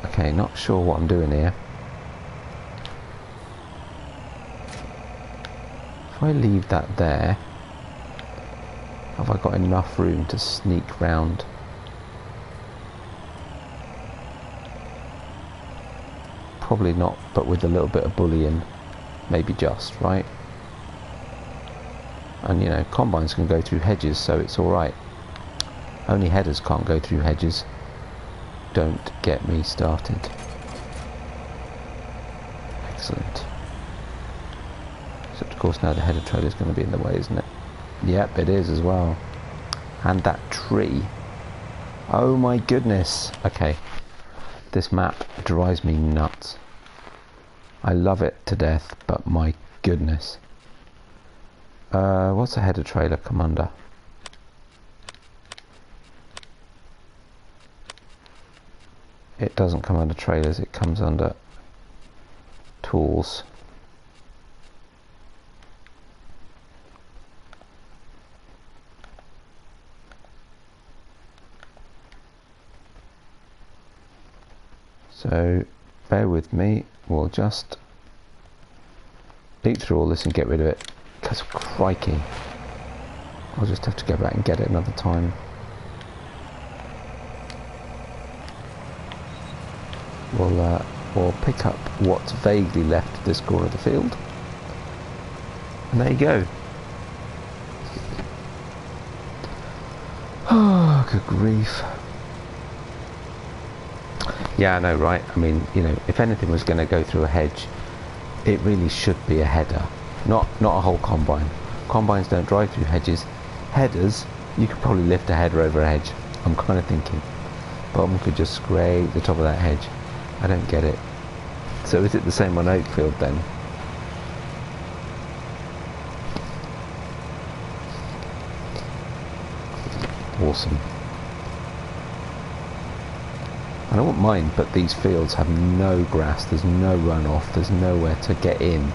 Okay, not sure what I'm doing here. If I leave that there, have I got enough room to sneak round? Probably not, but with a little bit of bullying, maybe just, right? And you know, combines can go through hedges, so it's alright. Only headers can't go through hedges. Don't get me started. Excellent. Except of course now the header trailer is going to be in the way, isn't it? Yep, it is as well. And that tree. Oh my goodness. Okay. This map drives me nuts. I love it to death, but my goodness. What's a header trailer come under? It doesn't come under trailers, it comes under tools. So bear with me, we'll just leap through all this and get rid of it, because crikey, I'll just have to go back and get it another time. We'll pick up what's vaguely left of this corner of the field, and there you go. Oh, good grief. Yeah, I know, right? I mean, you know, if anything was going to go through a hedge, it really should be a header, not a whole combine. Combines don't drive through hedges. Headers, you could probably lift a header over a hedge. I'm kind of thinking Bottom could just scrape the top of that hedge. I don't get it. So is it the same on Oakfield then? Awesome. I don't mind, but these fields have no grass, there's no runoff, there's nowhere to get in.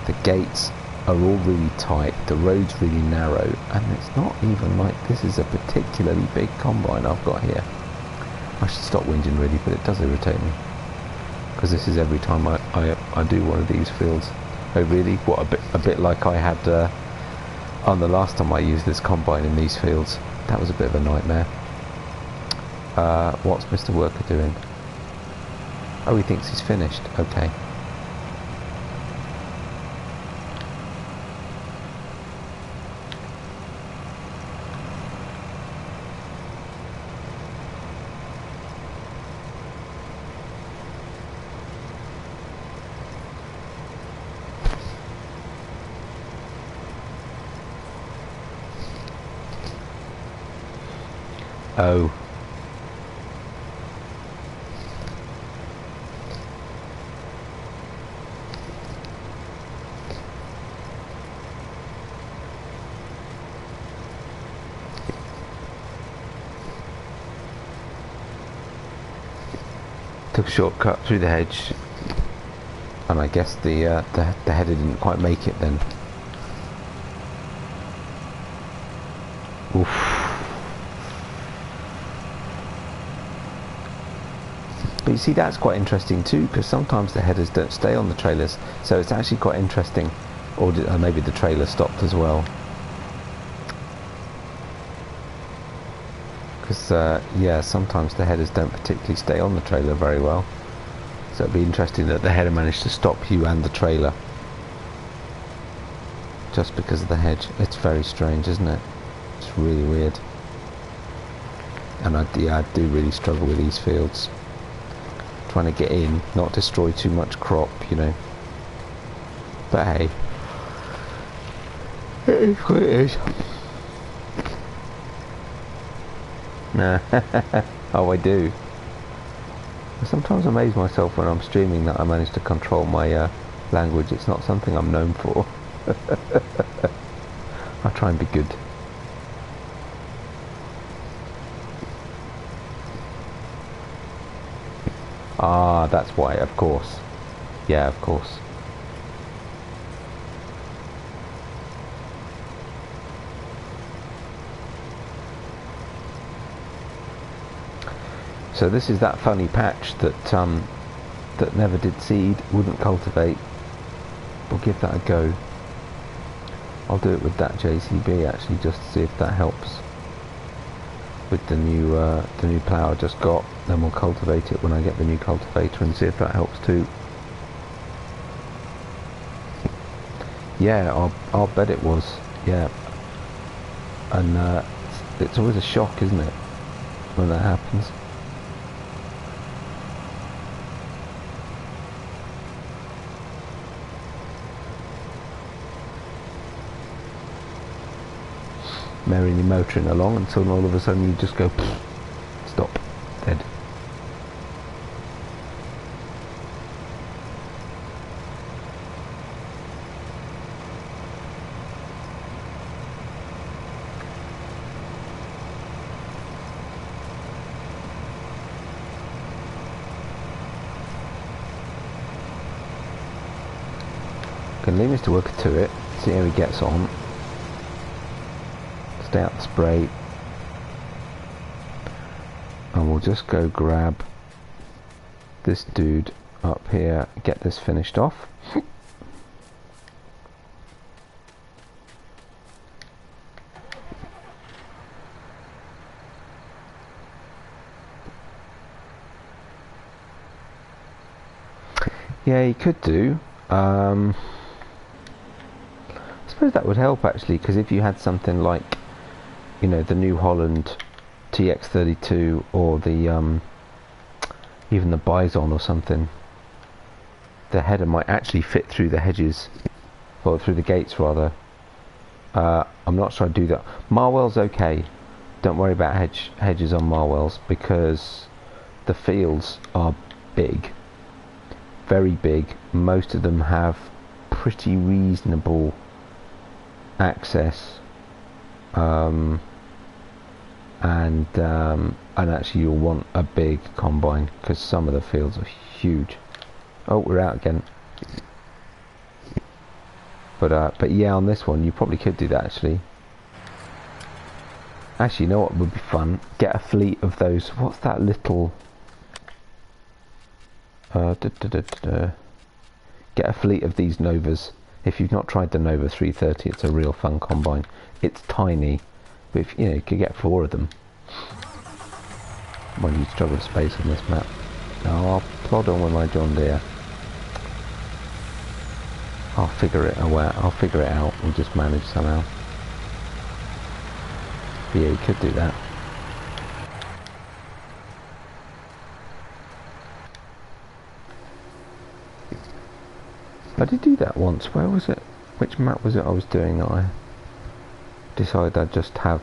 The gates are all really tight, the road's really narrow, and it's not even like this is a particularly big combine I've got here. I should stop whinging really, but it does irritate me. Because this is every time I do one of these fields. Oh really? What, a bit like I had on the last time I used this combine in these fields. That was a bit of a nightmare. What's Mr. Worker doing? Oh, he thinks he's finished. Okay. Oh. Took a shortcut through the hedge, and I guess the header didn't quite make it then. Oof. But you see, that's quite interesting too, because sometimes the headers don't stay on the trailers, so it's actually quite interesting. Or maybe the trailer stopped as well. Because yeah, sometimes the headers don't particularly stay on the trailer very well, so it'd be interesting that the header managed to stop you and the trailer just because of the hedge. It's very strange, isn't it? It's really weird. And I do really struggle with these fields, trying to get in, not destroy too much crop, you know. But hey, It is what it is. Nah. Oh, I do. I sometimes amaze myself when I'm streaming that I manage to control my language. It's not something I'm known for. I try and be good. Ah, that's why, of course. Yeah, of course. So this is that funny patch that that never did seed, wouldn't cultivate. We'll give that a go. I'll do it with that JCB actually, just to see if that helps. With the new plough I just got, then we'll cultivate it when I get the new cultivator and see if that helps too. Yeah, I'll bet it was. Yeah, and it's always a shock, isn't it, when that happens. Merrily motoring along until all of a sudden you just go stop, dead. Can leave Mr. Worker to it, see how he gets on. Stay out the spray, and we'll just go grab this dude up here, get this finished off. Yeah, you could do. I suppose that would help actually, because if you had something like, you know, the New Holland TX32 or the even the Bison or something, the header might actually fit through the hedges, or through the gates rather. I'm not sure I'd do that. Marwell's okay. Don't worry about hedges on Marwells, because the fields are big, very big. Most of them have pretty reasonable access. And actually you'll want a big combine, because some of the fields are huge. Oh, we're out again. But yeah, on this one you probably could do that actually. Actually, you know what would be fun? Get a fleet of those. What's that little? Get a fleet of these Novas. If you've not tried the Nova 330, it's a real fun combine. It's tiny, but if, you know, you could get 4 of them. Well, you struggle with space on this map. Now I'll plod on with my John Deere. I'll figure it out. We'll just manage somehow. But yeah, you could do that. I did do that once. Where was it? Which map was it I was doing that I decided I'd just have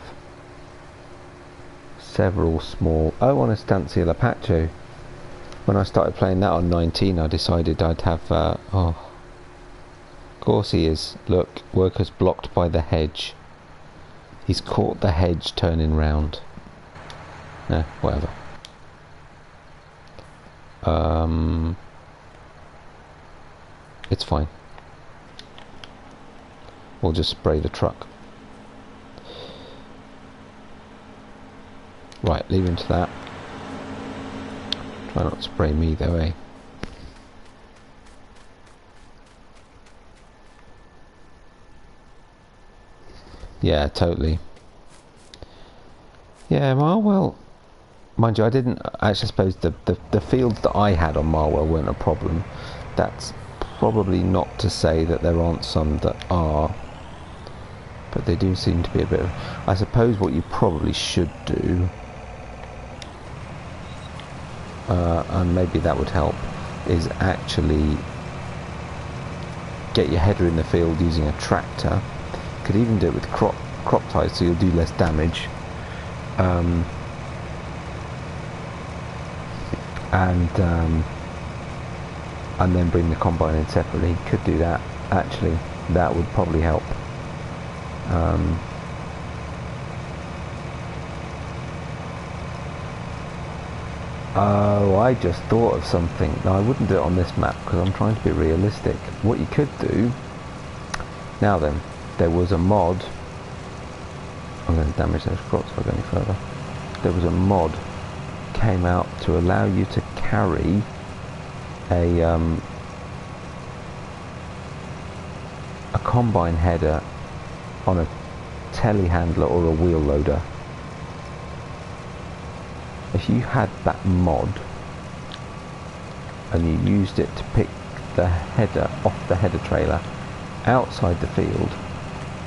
several small... Oh, on Estancia Lapacho. When I started playing that on 19, I decided I'd have... oh, of course he is. Look, worker's blocked by the hedge. He's caught the hedge turning round. Whatever. It's fine. We'll just spray the truck. Right, leave him to that. Try not to spray me though, eh? Yeah, totally. Yeah, Marwell, mind you, I didn't actually suppose the fields that I had on Marwell weren't a problem. That's probably not to say that there aren't some that are, but they do seem to be a bit of... I suppose what you probably should do, and maybe that would help, is actually get your header in the field using a tractor, Could even do it with crop ties, so you'll do less damage. And then bring the combine in separately. Could do that. Actually, that would probably help. Oh, I just thought of something. No, I wouldn't do it on this map because I'm trying to be realistic. What you could do... Now then, there was a mod... I'm going to damage those crops if I go any further. There was a mod came out to allow you to carry a combine header on a telehandler or a wheel loader. If you had that mod and you used it to pick the header off the header trailer outside the field,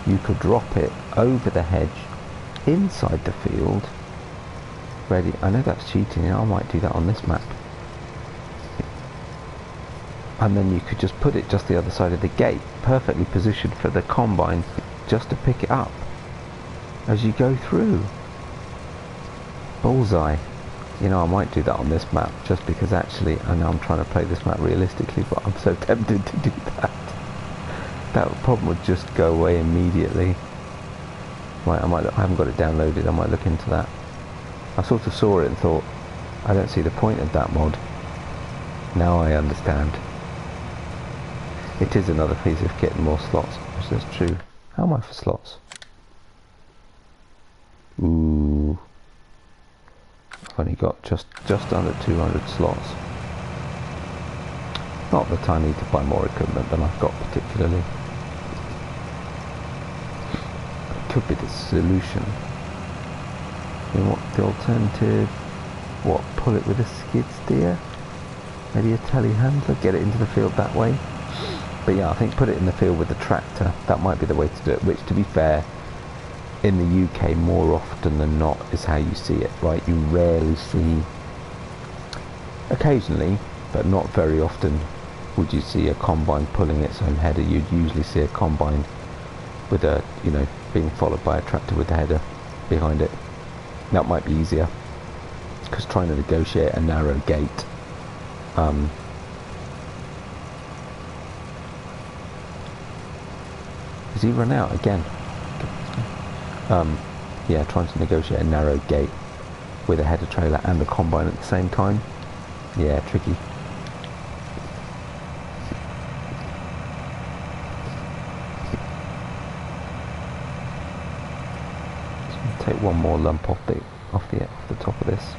you could drop it over the hedge inside the field ready. I know that's cheating, I might do that on this map. And then you could just put it just the other side of the gate, perfectly positioned for the combine just to pick it up as you go through. Bullseye. You know, I might do that on this map just because actually I know I'm trying to play this map realistically, but I'm so tempted to do that. That problem would just go away immediately. Right, I haven't got it downloaded, I might look into that. I sort of saw it and thought, I don't see the point of that mod. Now I understand. It is another piece of getting more slots, which is true. How am I for slots? Ooh. I've only got just under 200 slots. Not that I need to buy more equipment than I've got particularly. It could be the solution. You know what, the alternative? What, pull it with a skid steer? Maybe a telehandler, get it into the field that way? But yeah, I think put it in the field with the tractor. That might be the way to do it, which to be fair, in the UK more often than not is how you see it, right? You rarely see, occasionally, but not very often, would you see a combine pulling its own header. You'd usually see a combine with a, you know, being followed by a tractor with the header behind it. That might be easier, because trying to negotiate a narrow gate, has he run out again? Yeah, trying to negotiate a narrow gate with a header trailer and the combine at the same time. Yeah, tricky. Take one more lump off the top of this.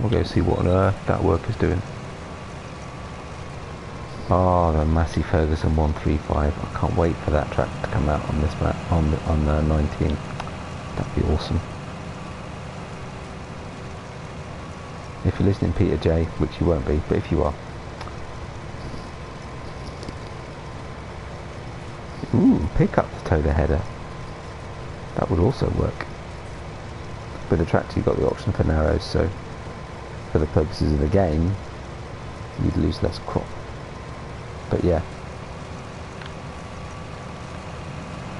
We'll go see what on earth that worker's doing. Oh, the Massey Ferguson 135. I can't wait for that track to come out on this map on 19. That'd be awesome. If you're listening, Peter J, which you won't be, but if you are. Ooh, pick up to tow the header. That would also work. With the tractor you've got the option for narrows, so for the purposes of the game, you'd lose less crop. But yeah,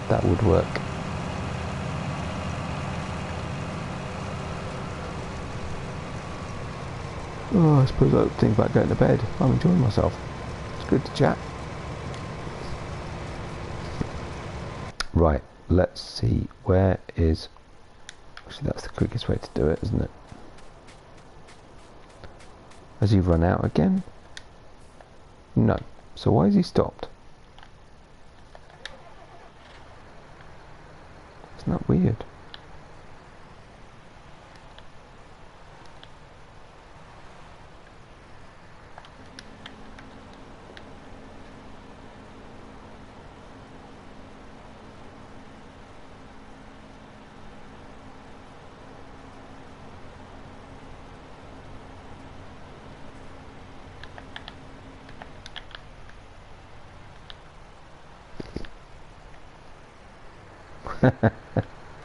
that would work. Oh, I suppose I'll think about going to bed. I'm enjoying myself. It's good to chat. Right, let's see. Where is... Actually, that's the quickest way to do it, isn't it? Has he run out again? No. So why has he stopped? Isn't that weird?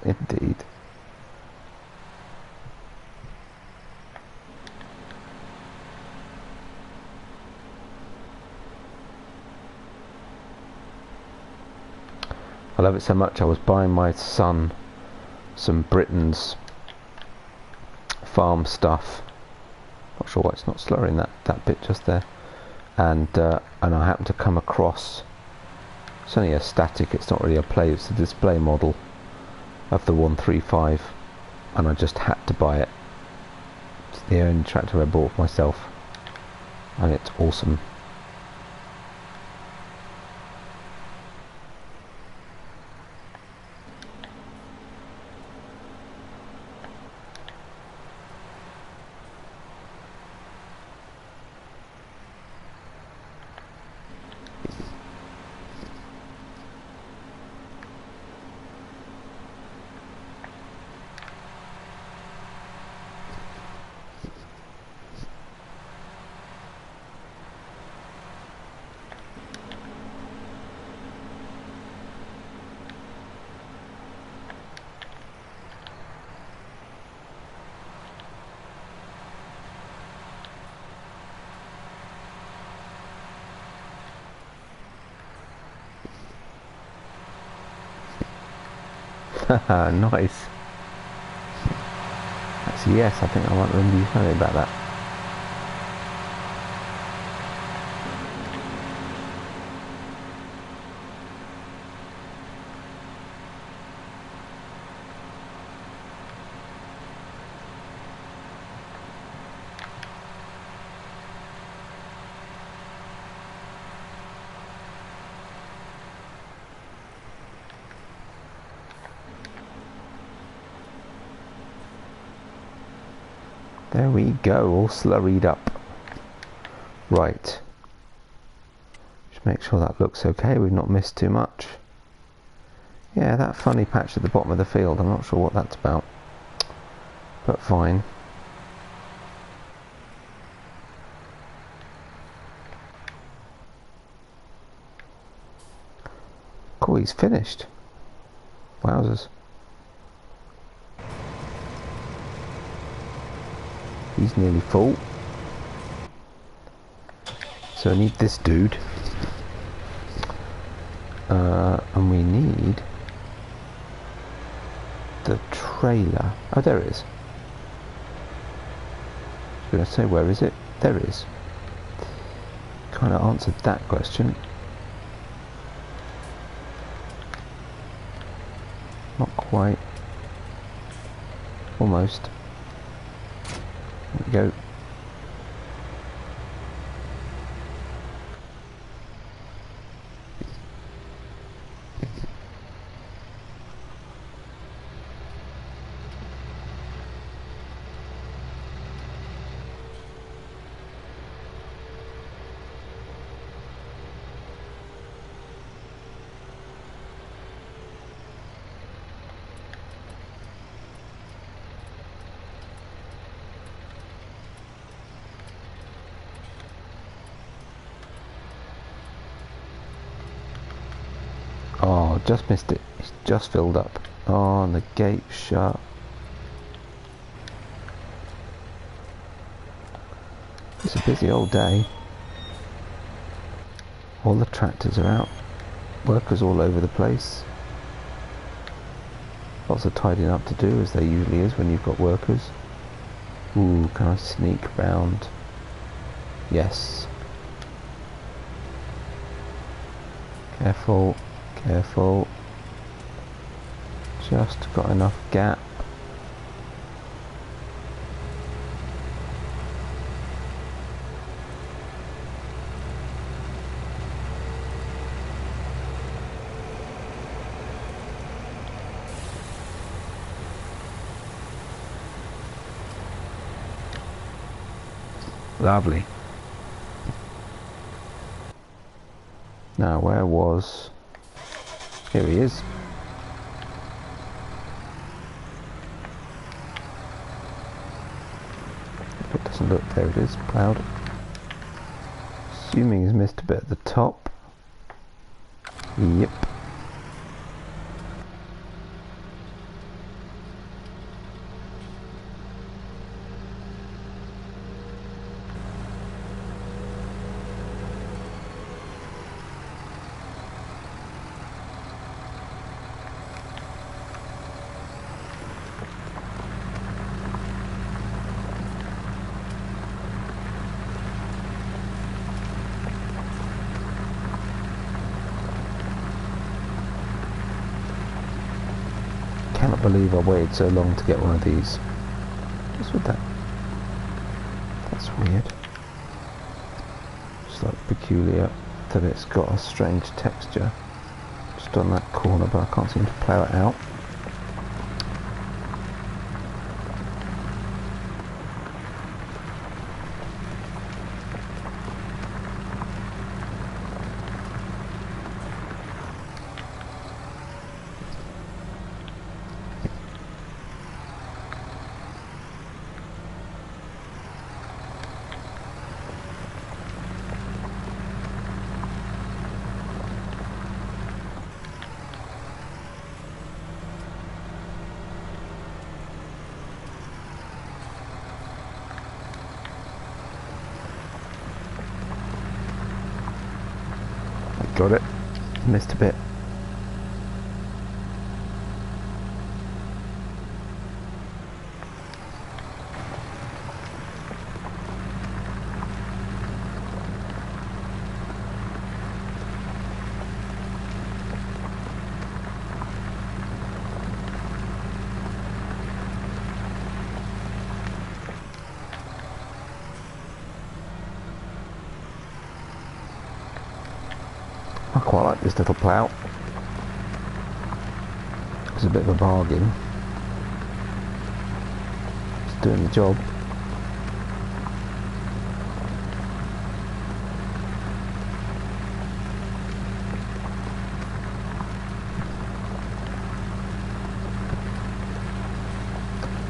Indeed. I love it so much. I was buying my son some Britain's farm stuff. Not sure why it's not slurring that bit just there. And I happened to come across, it's only a static, it's not really a play, it's a display model of the 135, and I just had to buy it. It's the only tractor I bought for myself, and it's awesome. Haha, nice. That's a yes, I think I might remember you telling me about that. There we go, all slurried up. Right. Just make sure that looks okay, we've not missed too much. Yeah, that funny patch at the bottom of the field, I'm not sure what that's about. But fine. Cool, he's finished. Wowzers. He's nearly full. So I need this dude. And we need the trailer. Oh, there it is. I was going to say, where is it? There it is. Kind of answered that question. Not quite. Almost. There we go. Oh, just missed it. It's just filled up. Oh, and the gate's shut. It's a busy old day. All the tractors are out. Workers all over the place. Lots of tidying up to do, as there usually is when you've got workers. Ooh, can I sneak round? Yes. Careful. Careful. Just got enough gap. Lovely. Now, where was... Here he is. If it doesn't look, there it is, ploughed. Assuming he's missed a bit at the top. Yep. cannot believe I waited so long to get one of these. What's with that? That's weird. It's like peculiar that it's got a strange texture just on that corner, but I can't seem to plough it out. Got it. Missed a bit. I quite like this little plough. It's a bit of a bargain. It's doing the job.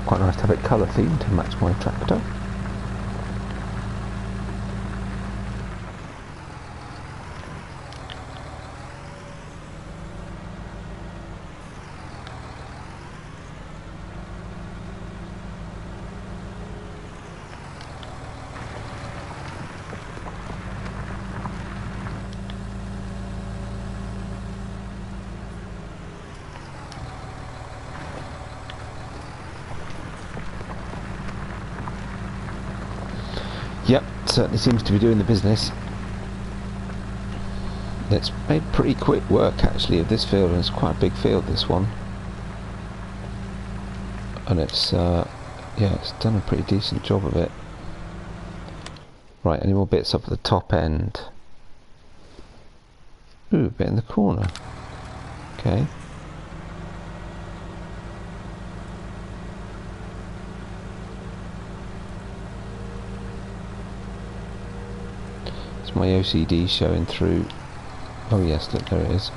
Quite nice to have it colour themed to match my tractor. Yep, certainly seems to be doing the business. It's made pretty quick work actually of this field, and it's quite a big field, this one. And it's yeah, it's done a pretty decent job of it. Right, any more bits up at the top end? Ooh, a bit in the corner. Okay. My OCD showing through. Oh yes, look, there it is.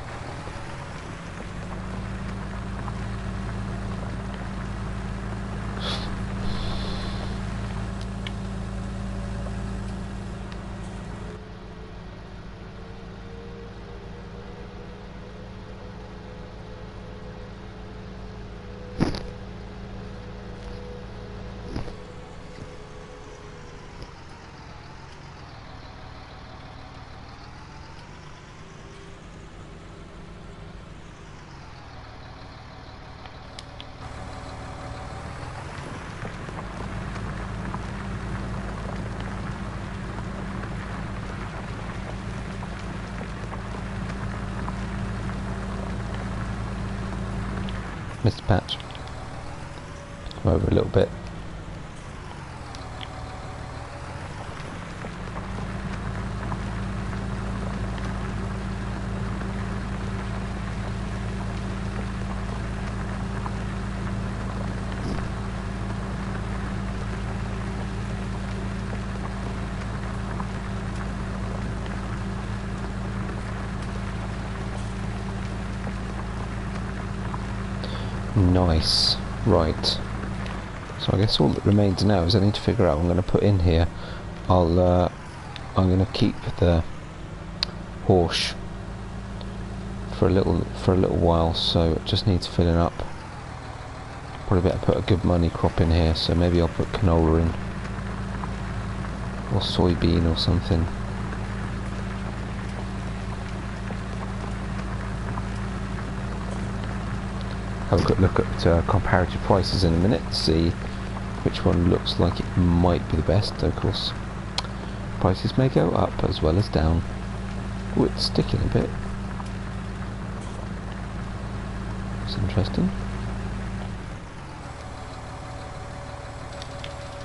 Missed a patch. Come over a little bit. Nice. Right. So I guess all that remains now is I need to figure out what I'm going to put in here. I'm going to keep the horse for a little while, so it just needs filling up. Probably better put a good money crop in here, so maybe I'll put canola in, or soybean or something. Have a quick look at comparative prices in a minute, see which one looks like it might be the best. Of course, prices may go up as well as down. Oh, it's sticking a bit. It's interesting.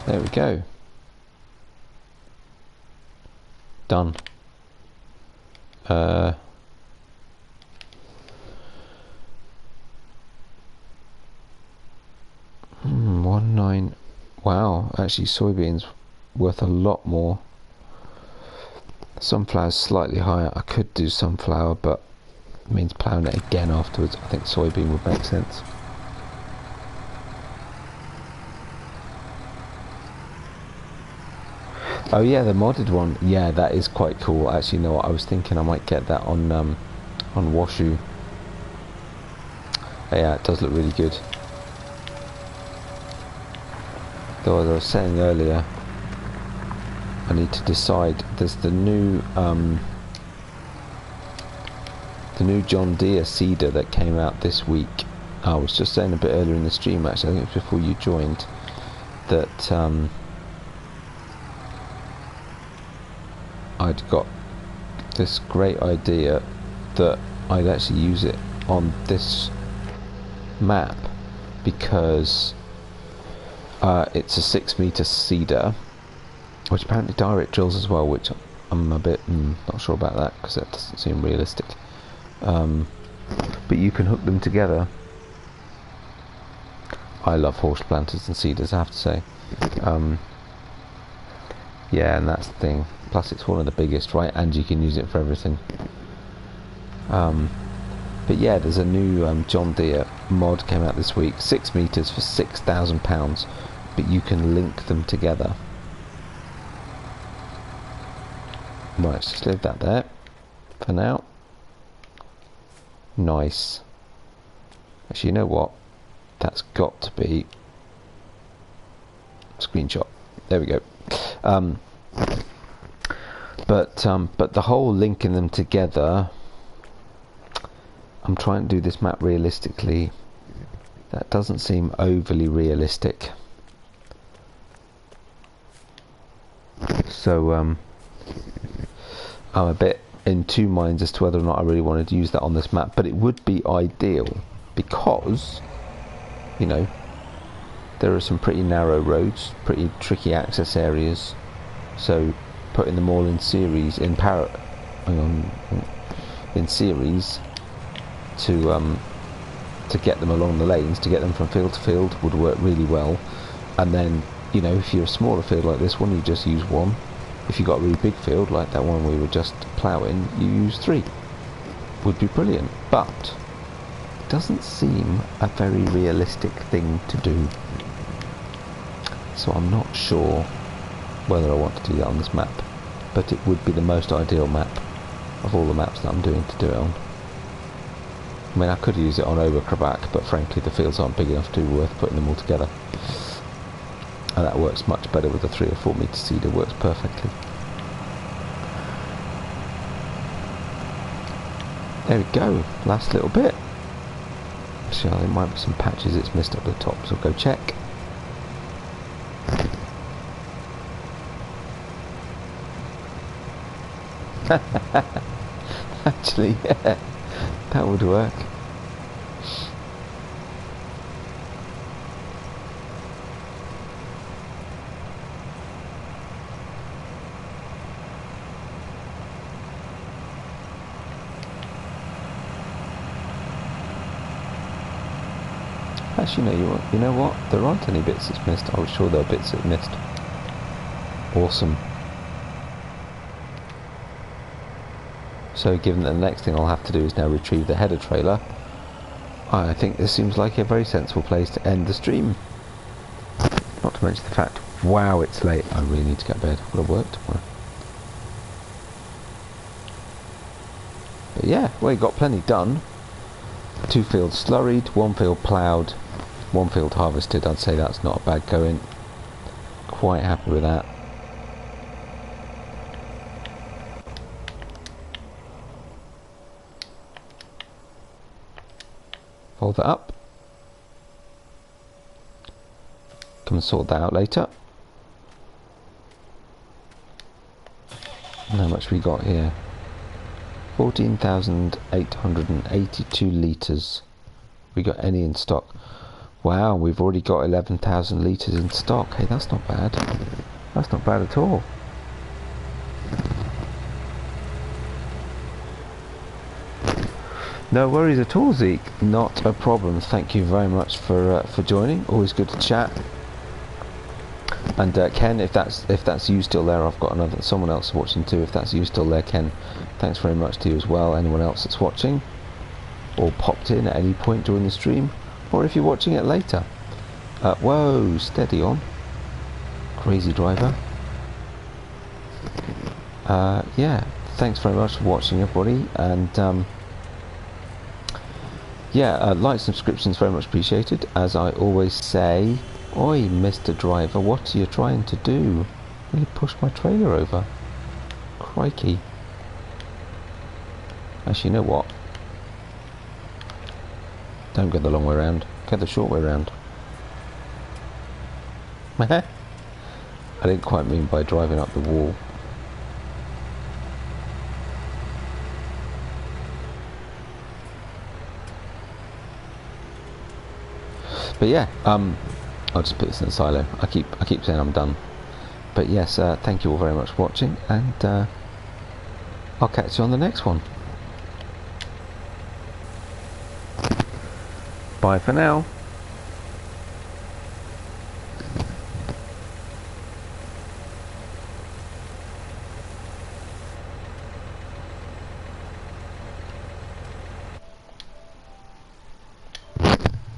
There we go. Done. 1.9. Wow, actually soybeans worth a lot more. Sunflower's slightly higher. I could do sunflower, but it means ploughing it again afterwards. I think soybean would make sense. Oh yeah, the modded one. Yeah, that is quite cool. Actually, you know what? I was thinking I might get that on Washu. Yeah, it does look really good. Though, as I was saying earlier, I need to decide. There's the new John Deere seeder that came out this week. I was just saying a bit earlier in the stream, actually, I think it was before you joined, that I'd got this great idea that I'd actually use it on this map, because it's a 6-meter seeder, which apparently direct drills as well, which I'm a bit not sure about that, because that doesn't seem realistic. But you can hook them together. I love horse planters and seeders, I have to say. Yeah, and that's the thing. Plus it's one of the biggest, right? And you can use it for everything. But yeah, there's a new John Deere mod came out this week. 6 meters for £6,000, but you can link them together. Right, let's just leave that there for now. Nice. Actually, you know what? That's got to be screenshot. There we go. But the whole linking them together, I'm trying to do this map realistically. That doesn't seem overly realistic. So I'm a bit in two minds as to whether or not I really wanted to use that on this map, but it would be ideal because, you know, there are some pretty narrow roads, pretty tricky access areas, so putting them all in series, in series to get them along the lanes, to get them from field to field, would work really well. And then, you know, if you're a smaller field like this one, you just use one. If you've got a really big field like that one we were just ploughing, you use 3. Would be brilliant, but it doesn't seem a very realistic thing to do. So I'm not sure whether I want to do that on this map, but it would be the most ideal map of all the maps that I'm doing to do it on. I mean, I could use it on Agrartechnik, but frankly the fields aren't big enough to be worth putting them all together. And that works much better with a 3 or 4 meter seeder, works perfectly. There we go, last little bit. Actually, there might be some patches it's missed up the top, so go check. Actually, yeah, that would work. Actually, no, you know what? There aren't any bits that's missed. I was sure there were bits that missed. Awesome. So given that the next thing I'll have to do is now retrieve the header trailer, I think this seems like a very sensible place to end the stream. Not to mention the fact, wow, it's late. I really need to get to bed. I've got to work tomorrow. But yeah, well, you got plenty done. 2 fields slurried, 1 field ploughed, 1 field harvested. I'd say that's not a bad going. Quite happy with that. Fold that up. Come and sort that out later. And how much we got here? 14,882 litres. We got any in stock? Wow, we've already got 11,000 litres in stock. Hey, that's not bad. That's not bad at all. No worries at all, Zeke. Not a problem. Thank you very much for joining. Always good to chat. And Ken, if that's you still there, I've got someone else watching too. If that's you still there, Ken, thanks very much to you as well. Anyone else that's watching or popped in at any point during the stream, or if you're watching it later. Whoa, steady on, crazy driver. Yeah, thanks very much for watching, everybody, and yeah, like, subscriptions very much appreciated. As I always say, oi, Mr. Driver, what are you trying to do? You pushed my trailer over. Crikey. Actually, you know what? Don't go the long way round. Go the short way round. I didn't quite mean by driving up the wall. But yeah, I'll just put this in the silo. I keep saying I'm done. But yes, thank you all very much for watching, and I'll catch you on the next one. Bye for now.